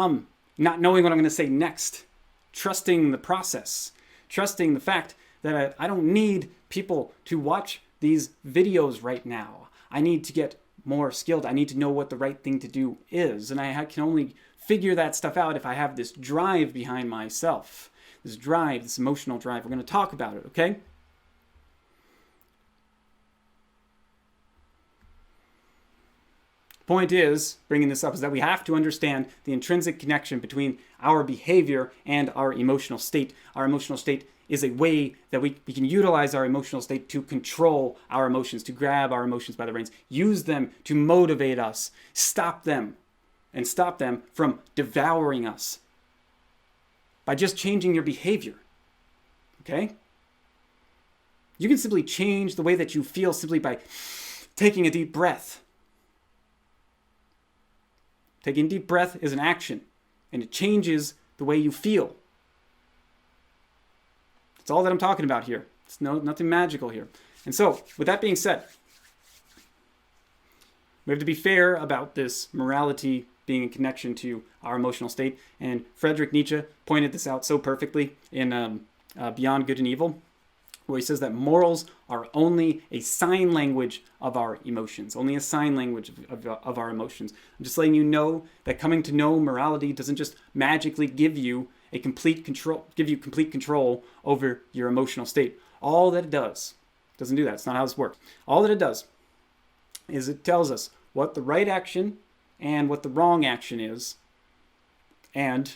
not knowing what I'm going to say next. Trusting the process. Trusting the fact that I don't need people to watch these videos right now. I need to get more skilled. I need to know what the right thing to do is. And I can only figure that stuff out if I have this drive behind myself. This drive, this emotional drive. We're going to talk about it, okay? Point is, bringing this up, is that we have to understand the intrinsic connection between our behavior and our emotional state. Our emotional state is a way that we can utilize our emotional state to control our emotions, to grab our emotions by the reins, use them to motivate us, stop them from devouring us by just changing your behavior. Okay? You can simply change the way that you feel simply by taking a deep breath. Taking a deep breath is an action, and it changes the way you feel. That's all that I'm talking about here. It's nothing magical here. And so, with that being said, we have to be fair about this morality being in connection to our emotional state. And Friedrich Nietzsche pointed this out so perfectly in Beyond Good and Evil, where he says that morals are only a sign language of our emotions, only a sign language of our emotions. I'm just letting you know that coming to know morality doesn't just magically give you complete control over your emotional state. All that it does, doesn't do that. It's not how this works. All that it does is it tells us what the right action and what the wrong action is. And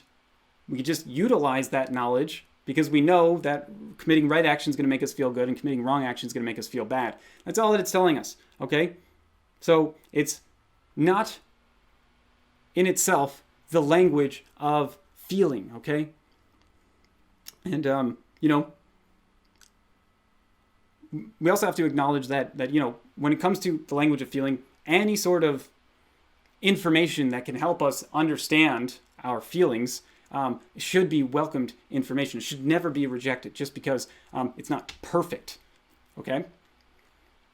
we just utilize that knowledge because we know that committing right action is going to make us feel good and committing wrong action is going to make us feel bad. That's all that it's telling us, okay? So it's not in itself the language of feeling, okay? And, we also have to acknowledge that, when it comes to the language of feeling, any sort of information that can help us understand our feelings should be welcomed information. It should never be rejected just because it's not perfect, okay?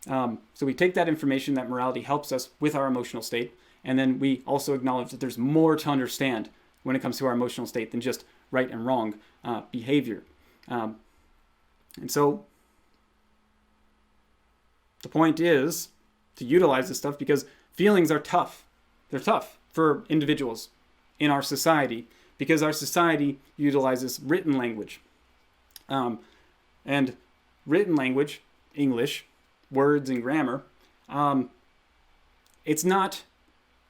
So we take that information, that morality helps us with our emotional state, and then we also acknowledge that there's more to understand when it comes to our emotional state than just right and wrong behavior. And so the point is to utilize this stuff because feelings are tough. They're tough for individuals in our society because our society utilizes written language. And written language, English, words and grammar, it's not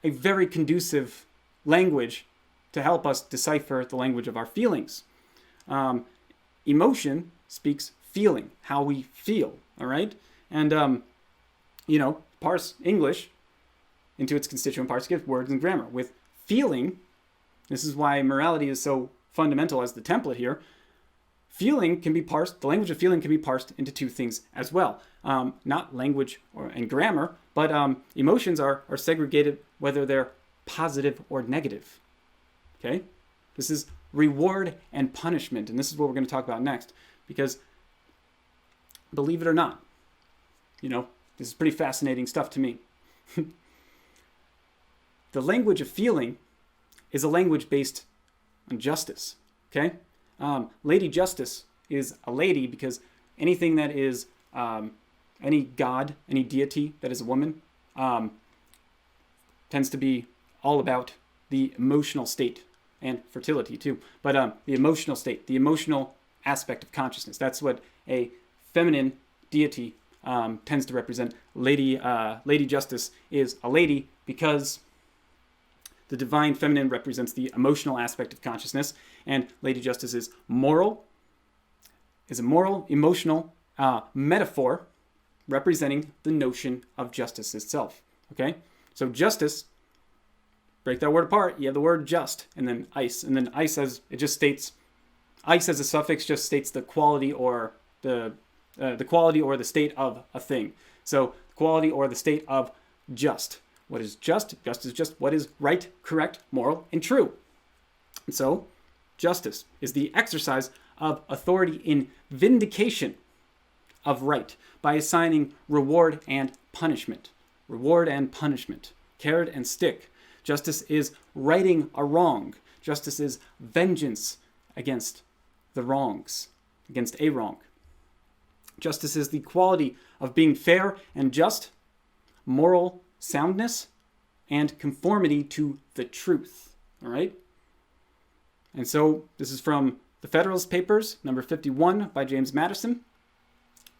a very conducive language to help us decipher the language of our feelings. Emotion speaks feeling, how we feel, all right? And, parse English into its constituent parts, give words and grammar. With feeling, this is why morality is so fundamental as the template here, feeling can be parsed, the language of feeling can be parsed into two things as well. Not language and grammar, but emotions are segregated whether they're positive or negative. Okay? This is reward and punishment, and this is what we're going to talk about next, because believe it or not, this is pretty fascinating stuff to me. The language of feeling is a language based on justice, okay? Lady Justice is a lady because anything that is, any god, any deity that is a woman, tends to be all about the emotional state and fertility too. But the emotional state, the emotional aspect of consciousness, that's what a feminine deity tends to represent. Lady Justice is a lady because the divine feminine represents the emotional aspect of consciousness, and Lady Justice is a moral, emotional metaphor representing the notion of justice itself. Okay? So justice, break that word apart, you have the word just, and then ice. And then ice as a suffix just states the quality or the quality or the state of a thing. So quality or the state of just. What is just? Just is just what is right, correct, moral, and true. And so justice is the exercise of authority in vindication of right by assigning reward and punishment. Reward and punishment. Carrot and stick. Justice is righting a wrong. Justice is vengeance against the wrongs, against a wrong. Justice is the quality of being fair and just, moral soundness, and conformity to the truth. All right? And so this is from the Federalist Papers, number 51 by James Madison.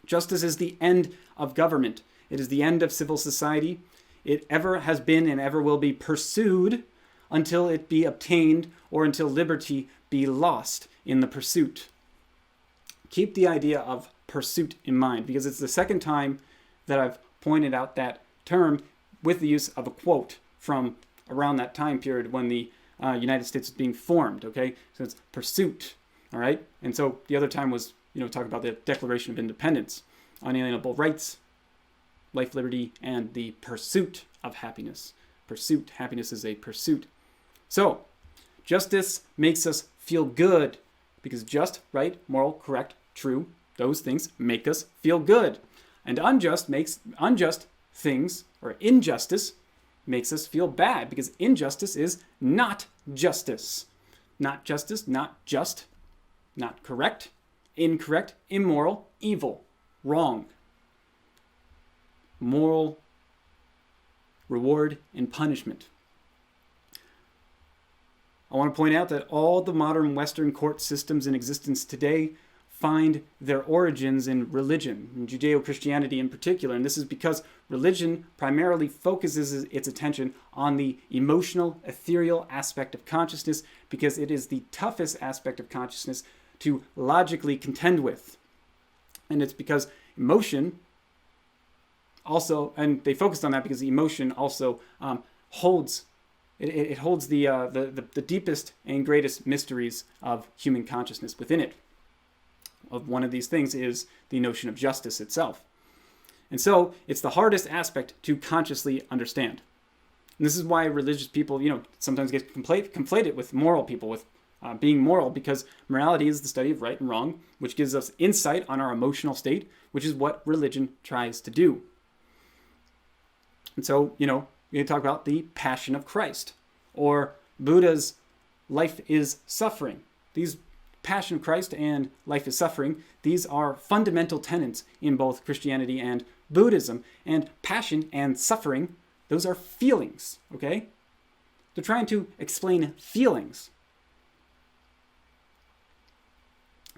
Justice is the end of government. It is the end of civil society. It ever has been and ever will be pursued until it be obtained or until liberty be lost in the pursuit. Keep the idea of pursuit in mind because it's the second time that I've pointed out that term with the use of a quote from around that time period when the United States was being formed, okay? So it's pursuit, all right? And so the other time was, talk about the Declaration of Independence, unalienable rights, life, liberty, and the pursuit of happiness. Pursuit, happiness is a pursuit. So, justice makes us feel good because just, right, moral, correct, true, those things make us feel good. And unjust things, or injustice, makes us feel bad because injustice is not justice. Not justice, not just, not correct, incorrect, immoral, evil, wrong. Moral, reward, and punishment. I want to point out that all the modern Western court systems in existence today find their origins in religion, in Judeo-Christianity in particular. And this is because religion primarily focuses its attention on the emotional, ethereal aspect of consciousness, because it is the toughest aspect of consciousness to logically contend with. And it's because emotion also, and they focused on that because the emotion also holds the deepest and greatest mysteries of human consciousness within it. One of these things is the notion of justice itself. And so it's the hardest aspect to consciously understand. And this is why religious people, sometimes get conflated with moral people, with being moral, because morality is the study of right and wrong, which gives us insight on our emotional state, which is what religion tries to do. And so, we talk about the Passion of Christ, or Buddha's life is suffering. These Passion of Christ and life is suffering, these are fundamental tenets in both Christianity and Buddhism. And passion and suffering, those are feelings, okay? They're trying to explain feelings.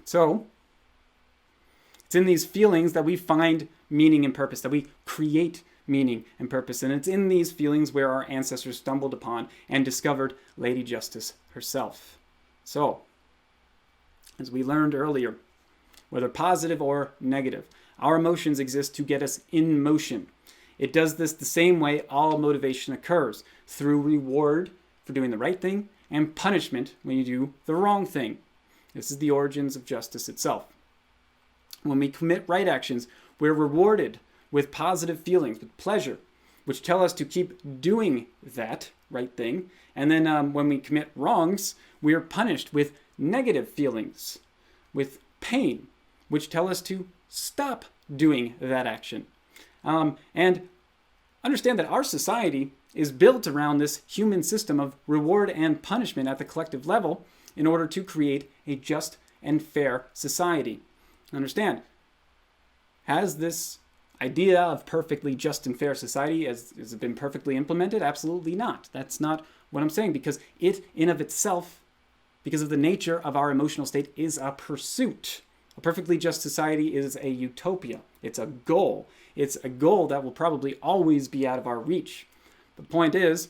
So, it's in these feelings that we find meaning and purpose, that we create meaning and purpose. And it's in these feelings where our ancestors stumbled upon and discovered Lady Justice herself. So, as we learned earlier, whether positive or negative, our emotions exist to get us in motion. It does this the same way all motivation occurs, through reward for doing the right thing and punishment when you do the wrong thing. This is the origins of justice itself. When we commit right actions, we're rewarded with positive feelings, with pleasure, which tell us to keep doing that right thing. And then when we commit wrongs, we are punished with negative feelings, with pain, which tell us to stop doing that action. And understand that our society is built around this human system of reward and punishment at the collective level in order to create a just and fair society. Understand, has this idea of perfectly just and fair society has it been perfectly implemented? Absolutely not. That's not what I'm saying, because it in of itself, because of the nature of our emotional state, is a pursuit. A perfectly just society is a utopia. It's a goal. It's a goal that will probably always be out of our reach. The point is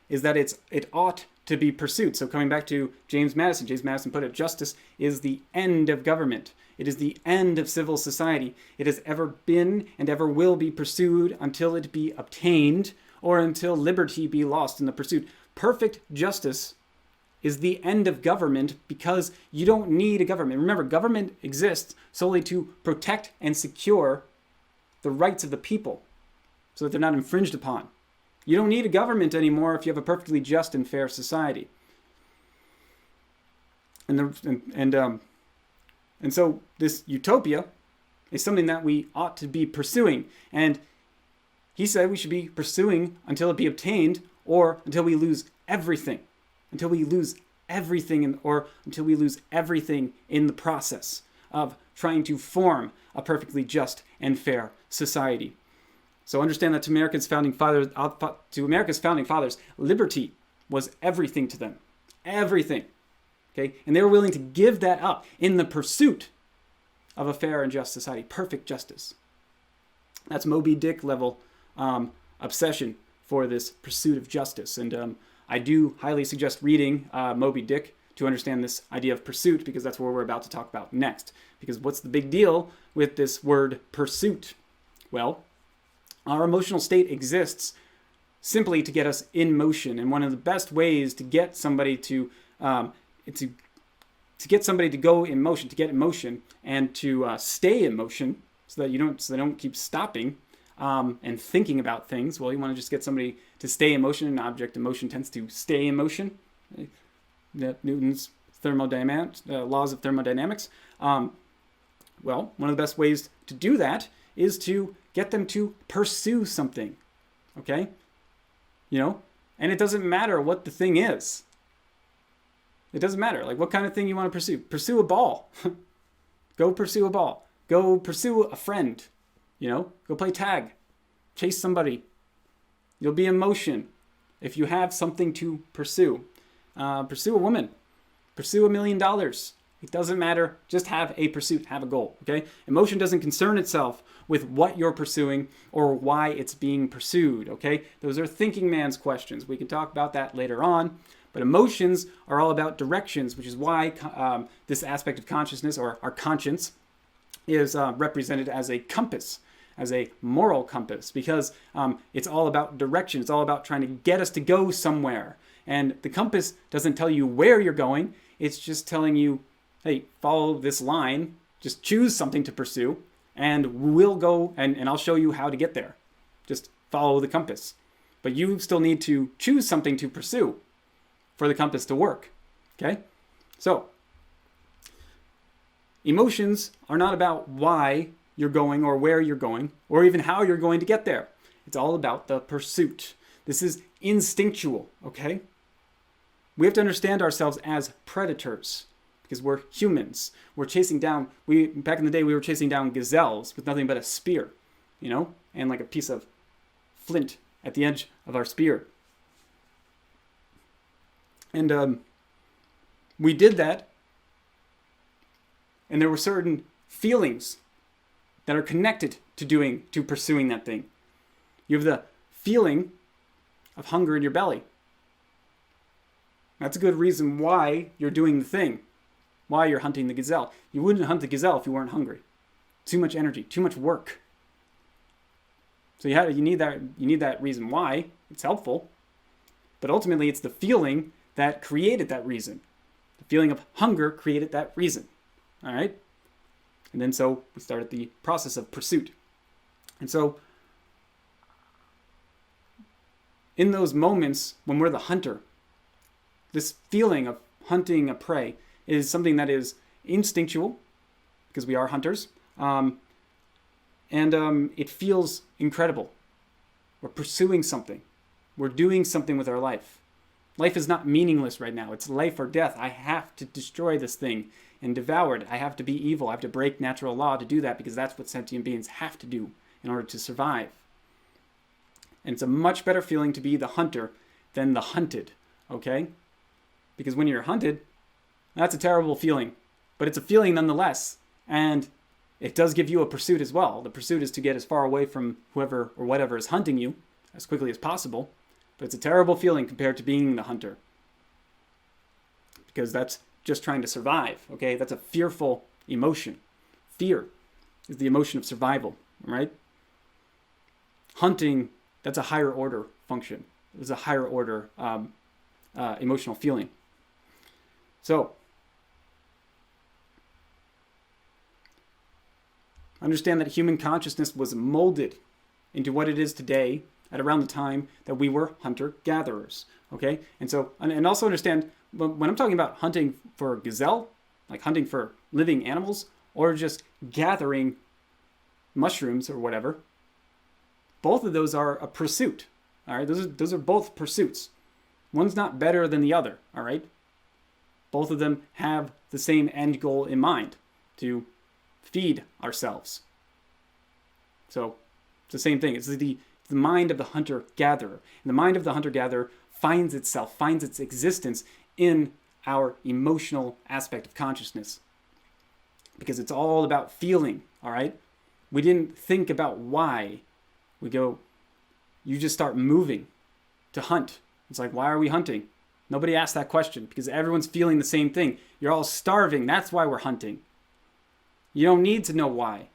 that it ought to be pursued. So coming back to James Madison put it, justice is the end of government. It is the end of civil society. It has ever been and ever will be pursued until it be obtained, or until liberty be lost in the pursuit. Perfect justice is the end of government, because you don't need a government. Remember, government exists solely to protect and secure the rights of the people so that they're not infringed upon. You don't need a government anymore if you have a perfectly just and fair society. And so this utopia is something that we ought to be pursuing. And he said we should be pursuing until it be obtained, or until we lose everything. Until we lose everything, or until we lose everything in the process of trying to form a perfectly just and fair society. So understand that to America's founding fathers, liberty was everything to them. Everything. Okay? And they were willing to give that up in the pursuit of a fair and just society. Perfect justice. That's Moby Dick level obsession for this pursuit of justice. And I do highly suggest reading Moby Dick to understand this idea of pursuit, because that's what we're about to talk about next. Because what's the big deal with this word pursuit? Well, our emotional state exists simply to get us in motion. And one of the best ways to get somebody to get somebody to go in motion, to get in motion, and to stay in motion, so they don't keep stopping and thinking about things. Well, you want to just get somebody to stay in motion. An object in motion tends to stay in motion. Newton's laws of thermodynamics. Well, one of the best ways to do that is to get them to pursue something. Okay? And it doesn't matter what the thing is. It doesn't matter. Like, what kind of thing you want to pursue. Pursue a ball. Go pursue a ball. Go pursue a friend. Go play tag. Chase somebody. You'll be in motion if you have something to pursue. Pursue a woman. Pursue $1 million. It doesn't matter. Just have a pursuit, have a goal, okay? Emotion doesn't concern itself with what you're pursuing or why it's being pursued, okay? Those are thinking man's questions. We can talk about that later on. But emotions are all about directions, which is why this aspect of consciousness, or our conscience, is represented as a compass, as a moral compass, because it's all about direction. It's all about trying to get us to go somewhere. And the compass doesn't tell you where you're going. It's just telling you, hey, follow this line. Just choose something to pursue, and we'll go, and I'll show you how to get there. Just follow the compass. But you still need to choose something to pursue for the compass to work, okay? So, emotions are not about why you're going or where you're going or even how you're going to get there. It's all about the pursuit. This is instinctual, okay? We have to understand ourselves as predators because we're humans. We're chasing down, back in the day, we were chasing down gazelles with nothing but a spear, and like a piece of flint at the edge of our spear. And we did that, and there were certain feelings that are connected to pursuing that thing. You have the feeling of hunger in your belly. That's a good reason why you're doing the thing, why you're hunting the gazelle. You wouldn't hunt the gazelle if you weren't hungry. Too much energy, too much work. So you need that reason why. It's helpful, but ultimately it's the feeling that created that reason. The feeling of hunger created that reason. All right? And then so we started the process of pursuit. And so in those moments when we're the hunter, this feeling of hunting a prey is something that is instinctual because we are hunters. And it feels incredible. We're pursuing something. We're doing something with our life. Life is not meaningless right now. It's life or death. I have to destroy this thing and devour it. I have to be evil. I have to break natural law to do that because that's what sentient beings have to do in order to survive. And it's a much better feeling to be the hunter than the hunted, okay? Because when you're hunted, that's a terrible feeling. But it's a feeling nonetheless. And it does give you a pursuit as well. The pursuit is to get as far away from whoever or whatever is hunting you as quickly as possible. But it's a terrible feeling compared to being the hunter. Because that's just trying to survive, okay? That's a fearful emotion. Fear is the emotion of survival, right? Hunting, that's a higher order function. It's a higher order emotional feeling. So, understand that human consciousness was molded into what it is today at around the time that we were hunter-gatherers, okay? And so, and also understand, when I'm talking about hunting for gazelle, like hunting for living animals, or just gathering mushrooms or whatever, both of those are a pursuit, all right? Those are both pursuits. One's not better than the other, all right? Both of them have the same end goal in mind, to feed ourselves. So it's the same thing. It's the mind of the hunter-gatherer. And the mind of the hunter-gatherer finds its existence in our emotional aspect of consciousness. Because it's all about feeling, all right? We didn't think about why. You just start moving to hunt. It's like, why are we hunting? Nobody asked that question because everyone's feeling the same thing. You're all starving. That's why we're hunting. You don't need to know why.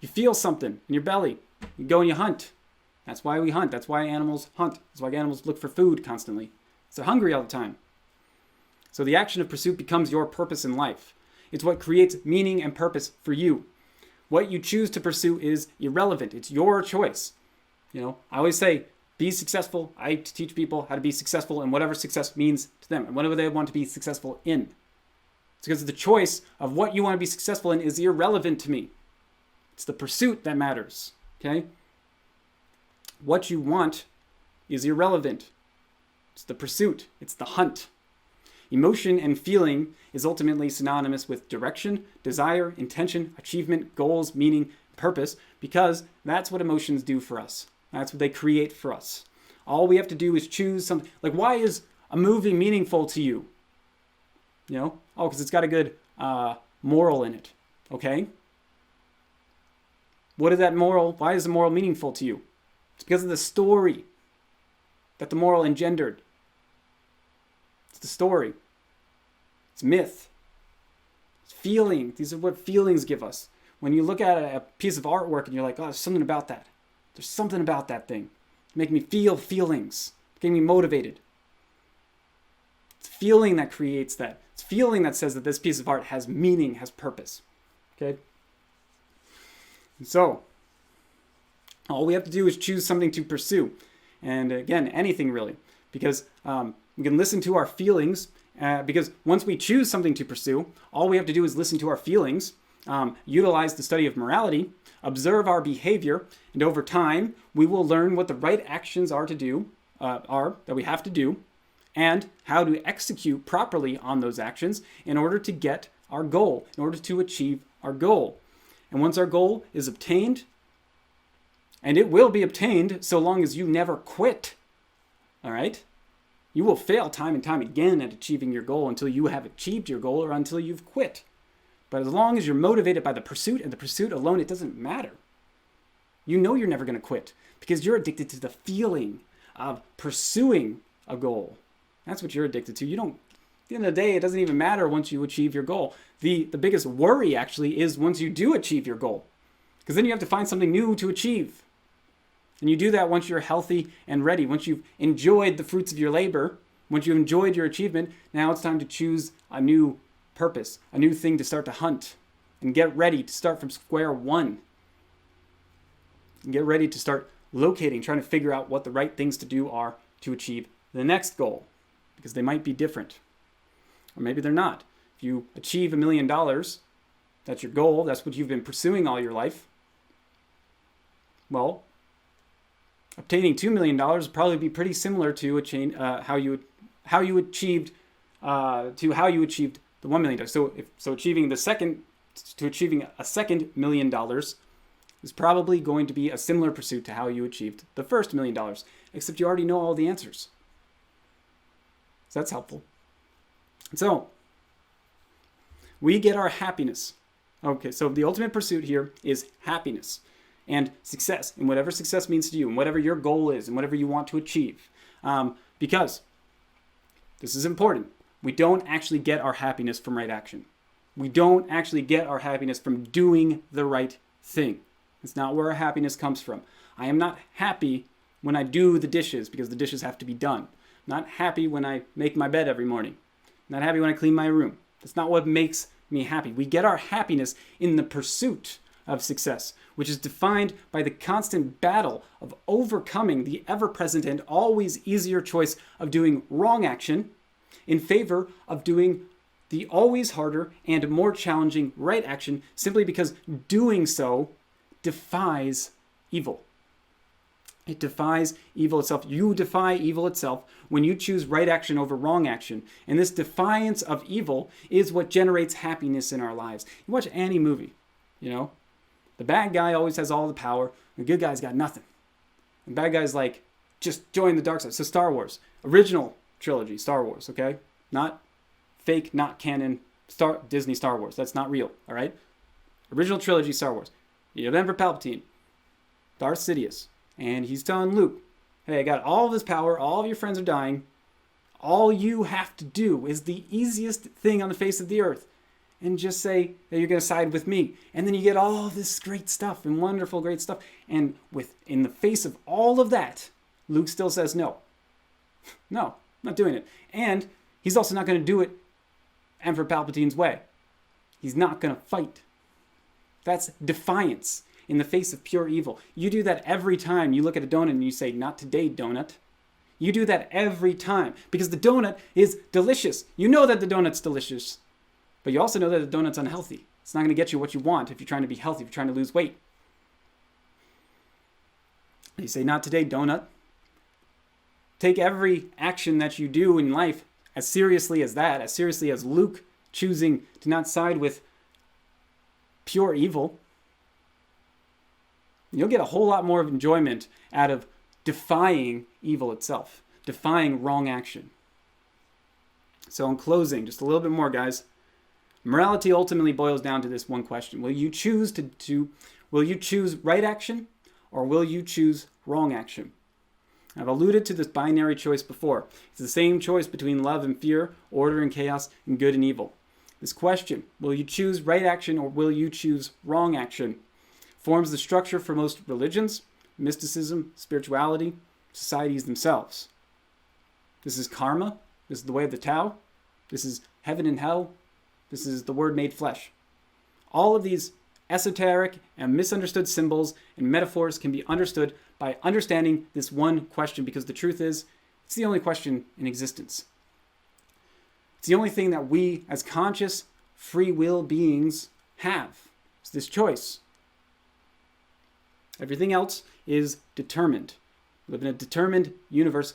You feel something in your belly. You go and you hunt. That's why we hunt. That's why animals hunt. That's why animals look for food constantly. They're hungry all the time. So the action of pursuit becomes your purpose in life. It's what creates meaning and purpose for you. What you choose to pursue is irrelevant. It's your choice. I always say, be successful. I teach people how to be successful in whatever success means to them and whatever they want to be successful in. It's because the choice of what you want to be successful in is irrelevant to me. It's the pursuit that matters, okay? What you want is irrelevant. It's the pursuit. It's the hunt. Emotion and feeling is ultimately synonymous with direction, desire, intention, achievement, goals, meaning, purpose, because that's what emotions do for us. That's what they create for us. All we have to do is choose something. Like, why is a movie meaningful to you? Oh, because it's got a good moral in it. Okay? Why is the moral meaningful to you? It's because of the story that the moral engendered. It's the story. It's myth. It's feeling. These are what feelings give us. When you look at a piece of artwork and you're like, oh, there's something about that. There's something about that thing. It's making me feel feelings. It's getting me motivated. It's feeling that creates that. It's feeling that says that this piece of art has meaning, has purpose. Okay? And so, all we have to do is choose something to pursue. And again, anything really. Because we can listen to our feelings. Because once we choose something to pursue, all we have to do is listen to our feelings, utilize the study of morality, observe our behavior, and over time, we will learn what the right actions are that we have to do, and how to execute properly on those actions in order to get our goal, in order to achieve our goal. And once our goal is obtained, and it will be obtained so long as you never quit, all right? You will fail time and time again at achieving your goal until you have achieved your goal or until you've quit. But as long as you're motivated by the pursuit and the pursuit alone, it doesn't matter. You know you're never going to quit because you're addicted to the feeling of pursuing a goal. That's what you're addicted to. At the end of the day, it doesn't even matter once you achieve your goal. The biggest worry actually is once you do achieve your goal, because then you have to find something new to achieve. And you do that once you're healthy and ready. Once you've enjoyed the fruits of your labor, once you've enjoyed your achievement, now it's time to choose a new purpose, a new thing to start to hunt, and get ready to start from square one. And get ready to start locating, trying to figure out what the right things to do are to achieve the next goal, because they might be different. Or maybe they're not. If you achieve $1 million, that's your goal, that's what you've been pursuing all your life. Well, obtaining $2 million would probably be pretty similar to how you achieved the $1 million. So achieving a second $1 million is probably going to be a similar pursuit to how you achieved the first $1 million, except you already know all the answers. So that's helpful. So we get our happiness. Okay, so the ultimate pursuit here is happiness and success, and whatever success means to you, and whatever your goal is, and whatever you want to achieve. Because this is important. We don't actually get our happiness from right action. We don't actually get our happiness from doing the right thing. It's not where our happiness comes from. I am not happy when I do the dishes because the dishes have to be done. I'm not happy when I make my bed every morning. I'm not happy when I clean my room. That's not what makes me happy. We get our happiness in the pursuit of success, which is defined by the constant battle of overcoming the ever-present and always easier choice of doing wrong action in favor of doing the always harder and more challenging right action, simply because doing so defies evil. It defies evil itself. You defy evil itself when you choose right action over wrong action. And this defiance of evil is what generates happiness in our lives. You watch any movie, the bad guy always has all the power. The good guy's got nothing. The bad guy's like, just join the dark side. So Star Wars, original trilogy, Star Wars, okay? Not fake, not canon, Disney Star Wars. That's not real, all right? Original trilogy, Star Wars. You have Emperor Palpatine, Darth Sidious, and he's telling Luke, hey, I got all this power, all of your friends are dying. All you have to do is the easiest thing on the face of the earth, and just say that you're going to side with me. And then you get all this great stuff and wonderful, great stuff. And in the face of all of that, Luke still says no. No, I'm not doing it. And he's also not going to do it Emperor Palpatine's way. He's not going to fight. That's defiance in the face of pure evil. You do that every time you look at a donut and you say, not today, donut. You do that every time because the donut is delicious. You know that the donut's delicious. But you also know that the donut's unhealthy. It's not going to get you what you want if you're trying to be healthy, if you're trying to lose weight. You say, not today, donut. Take every action that you do in life as seriously as that, as seriously as Luke choosing to not side with pure evil. You'll get a whole lot more of enjoyment out of defying evil itself, defying wrong action. So in closing, just a little bit more, guys. Morality ultimately boils down to this one question. Will you choose will you choose right action or will you choose wrong action? I've alluded to this binary choice before. It's the same choice between love and fear, order and chaos, and good and evil. This question, will you choose right action or will you choose wrong action, forms the structure for most religions, mysticism, spirituality, societies themselves. This is karma. This is the way of the Tao. This is heaven and hell. This is the Word made flesh. All of these esoteric and misunderstood symbols and metaphors can be understood by understanding this one question, because the truth is, it's the only question in existence. It's the only thing that we as conscious, free will beings have. It's this choice. Everything else is determined. We live in a determined universe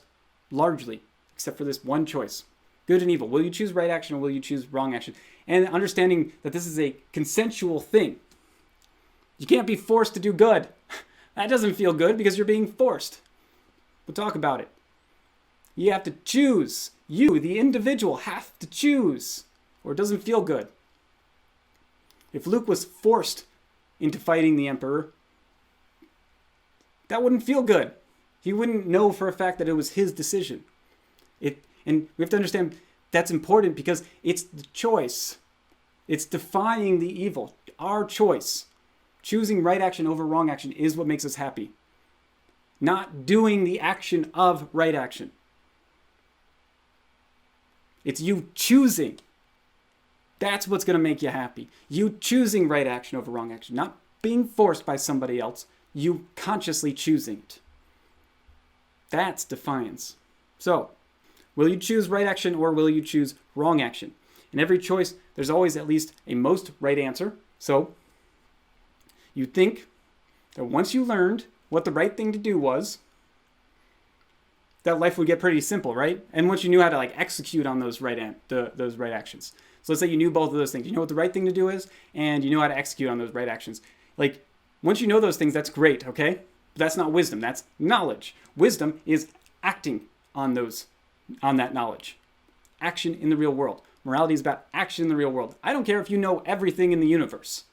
largely, except for this one choice. Good and evil. Will you choose right action or will you choose wrong action? And understanding that this is a consensual thing. You can't be forced to do good. That doesn't feel good because you're being forced. We'll talk about it. You have to choose. You, the individual, have to choose, or it doesn't feel good. If Luke was forced into fighting the Emperor, that wouldn't feel good. He wouldn't know for a fact that it was his decision. And we have to understand that's important because it's the choice. It's defying the evil. Our choice. Choosing right action over wrong action is what makes us happy. Not doing the action of right action. It's you choosing. That's what's going to make you happy. You choosing right action over wrong action. Not being forced by somebody else. You consciously choosing it. That's defiance. So, will you choose right action or will you choose wrong action? In every choice, there's always at least a most right answer. So, you think that once you learned what the right thing to do was, that life would get pretty simple, right? And once you knew how to execute on those right actions. So let's say you knew both of those things. You know what the right thing to do is, and you know how to execute on those right actions. Once you know those things, that's great, okay? But that's not wisdom. That's knowledge. Wisdom is acting on that knowledge. Action in the real world. Morality is about action in the real world. I don't care if you know everything in the universe.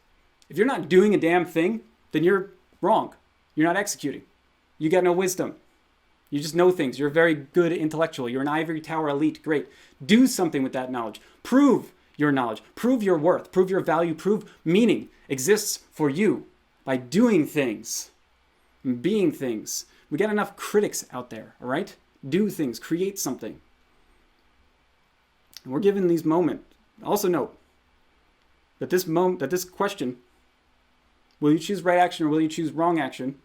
If you're not doing a damn thing, then you're wrong. You're not executing. You got no wisdom. You just know things. You're a very good intellectual. You're an ivory tower elite. Great. Do something with that knowledge. Prove your knowledge. Prove your worth. Prove your value. Prove meaning exists for you by doing things and being things. We got enough critics out there, all right? Do things. Create something. And we're given these moments. Also note that this question, will you choose right action or will you choose wrong action?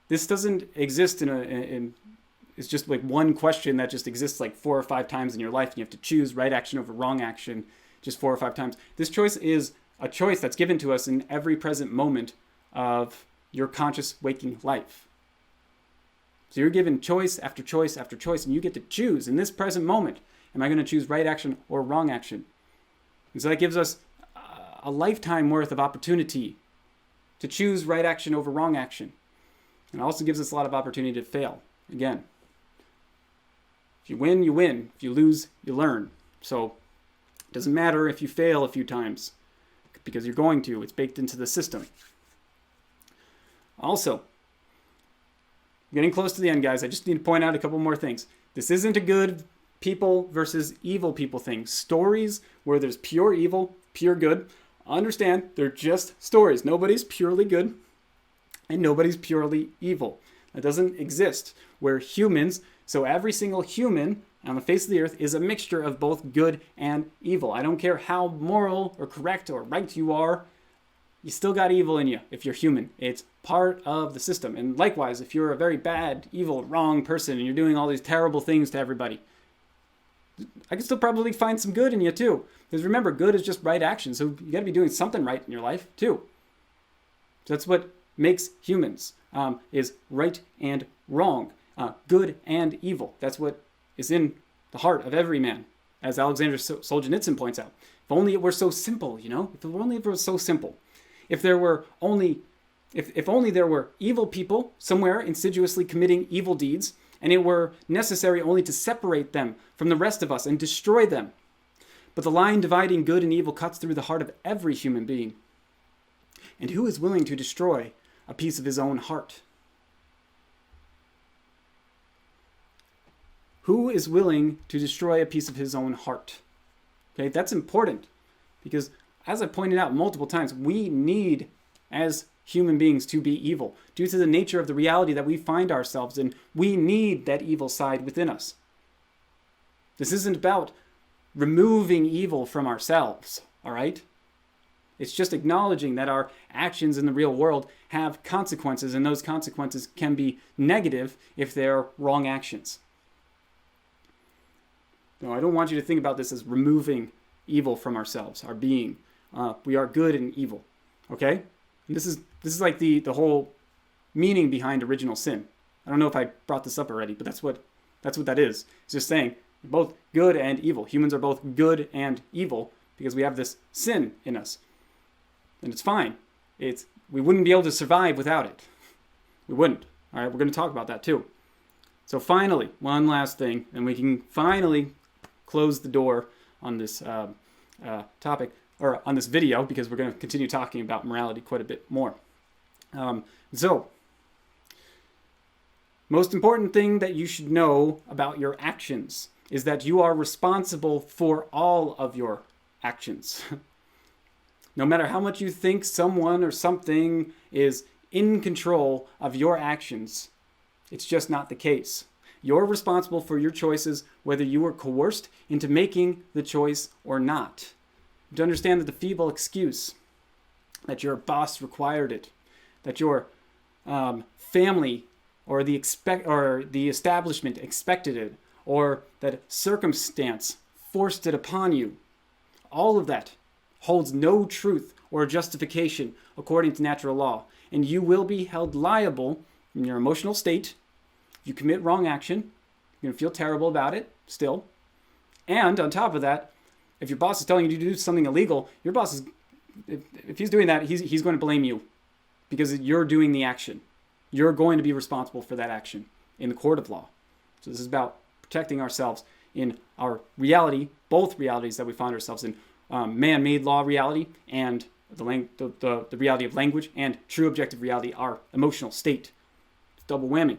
This doesn't exist it's just one question that just exists 4 or 5 times in your life and you have to choose right action over wrong action just 4 or 5 times. This choice is a choice that's given to us in every present moment of your conscious waking life. So you're given choice after choice after choice and you get to choose in this present moment. Am I going to choose right action or wrong action? And so that gives us a lifetime worth of opportunity to choose right action over wrong action. And it also gives us a lot of opportunity to fail. Again, if you win, you win. If you lose, you learn. So it doesn't matter if you fail a few times because you're going to. It's baked into the system. Also, getting close to the end, guys, I just need to point out a couple more things. This isn't a good people versus evil people thing. Stories where there's pure evil, pure good. Understand, they're just stories. Nobody's purely good. And nobody's purely evil. That doesn't exist. We're humans, so every single human on the face of the earth is a mixture of both good and evil. I don't care how moral or correct or right you are, you still got evil in you if you're human. It's part of the system. And likewise, if you're a very bad, evil, wrong person and you're doing all these terrible things to everybody, I can still probably find some good in you too. Because remember, good is just right action, so you got to be doing something right in your life too. So that's what makes humans, is right and wrong, good and evil. That's what is in the heart of every man, as Alexander Solzhenitsyn points out. If only it were so simple, if only it were so simple. If there were only, if only there were evil people somewhere insidiously committing evil deeds, and it were necessary only to separate them from the rest of us and destroy them. But the line dividing good and evil cuts through the heart of every human being. And who is willing to destroy a piece of his own heart? Who is willing to destroy a piece of his own heart? Okay, that's important because, as I pointed out multiple times, we need, as human beings, to be evil. Due to the nature of the reality that we find ourselves in, we need that evil side within us. This isn't about removing evil from ourselves, all right? It's just acknowledging that our actions in the real world have consequences, and those consequences can be negative if they're wrong actions. No, I don't want you to think about this as removing evil from ourselves, our being. We are good and evil, okay? And this is like the whole meaning behind original sin. I don't know if I brought this up already, but that's what that is. It's just saying both good and evil. Humans are both good and evil because we have this sin in us. And it's fine. We wouldn't be able to survive without it. We wouldn't. All right, we're going to talk about that too. So finally, one last thing, and we can finally close the door on this topic, or on this video, because we're going to continue talking about morality quite a bit more. So, most important thing that you should know about your actions is that you are responsible for all of your actions. No matter how much you think someone or something is in control of your actions, it's just not the case. You're responsible for your choices, whether you were coerced into making the choice or not. To understand that the feeble excuse that your boss required it, that your family or the establishment expected it, or that circumstance forced it upon you, all of that holds no truth or justification according to natural law, and you will be held liable in your emotional state. You commit wrong action, you're going to feel terrible about it still. And on top of that, if your boss is telling you to do something illegal, your boss is, if he's doing that, he's going to blame you because you're doing the action. You're going to be responsible for that action in the court of law. So this is about protecting ourselves in our reality, both realities that we find ourselves in, man-made law reality and the reality of language, and true objective reality, our emotional state. It's double whammy.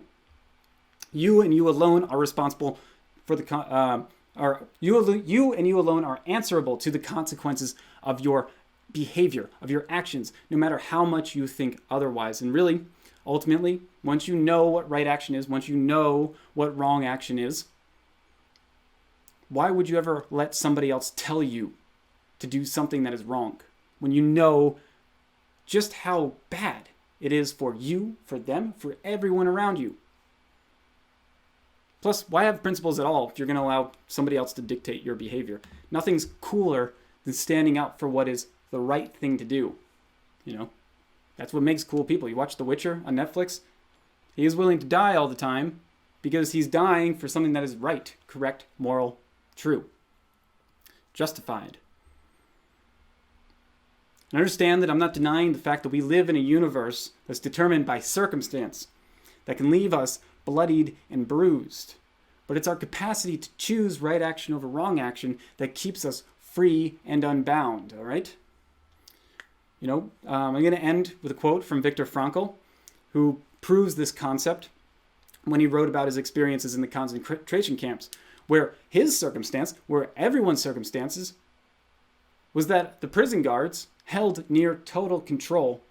You and you alone are responsible for you and you alone are answerable to the consequences of your behavior, of your actions, no matter how much you think otherwise. And really, ultimately, once you know what right action is, once you know what wrong action is, why would you ever let somebody else tell you to do something that is wrong when you know just how bad it is for you, for them, for everyone around you? Plus, why have principles at all if you're going to allow somebody else to dictate your behavior? Nothing's cooler than standing up for what is the right thing to do. You know, that's what makes cool people. You watch The Witcher on Netflix. He is willing to die all the time because he's dying for something that is right, correct, moral, true, justified. And understand that I'm not denying the fact that we live in a universe that's determined by circumstance, that can leave us bloodied and bruised. But it's our capacity to choose right action over wrong action that keeps us free and unbound, all right? You know, I'm going to end with a quote from Viktor Frankl, who proves this concept when he wrote about his experiences in the concentration camps, where his circumstance, where everyone's circumstances, was that the prison guards held near total control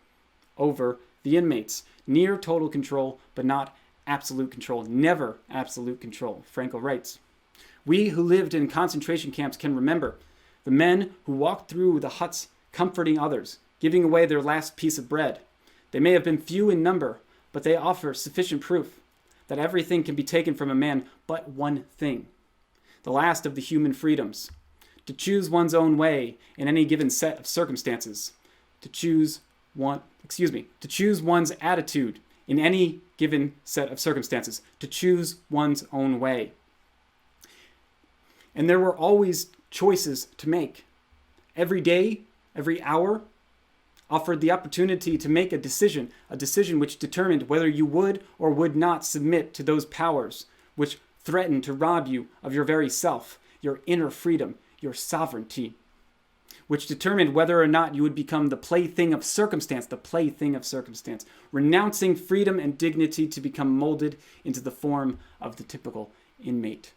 over the inmates. Near total control, but not absolute control. Never absolute control. Frankl writes, "We who lived in concentration camps can remember the men who walked through the huts comforting others, giving away their last piece of bread. They may have been few in number, but they offer sufficient proof that everything can be taken from a man but one thing, the last of the human freedoms, to choose one's own way in any given set of circumstances, to choose one's attitude in any given set of circumstances, to choose one's own way." And there were always choices to make. Every day, every hour offered the opportunity to make a decision which determined whether you would or would not submit to those powers which threatened to rob you of your very self, your inner freedom, your sovereignty, which determined whether or not you would become the plaything of circumstance, renouncing freedom and dignity to become molded into the form of the typical inmate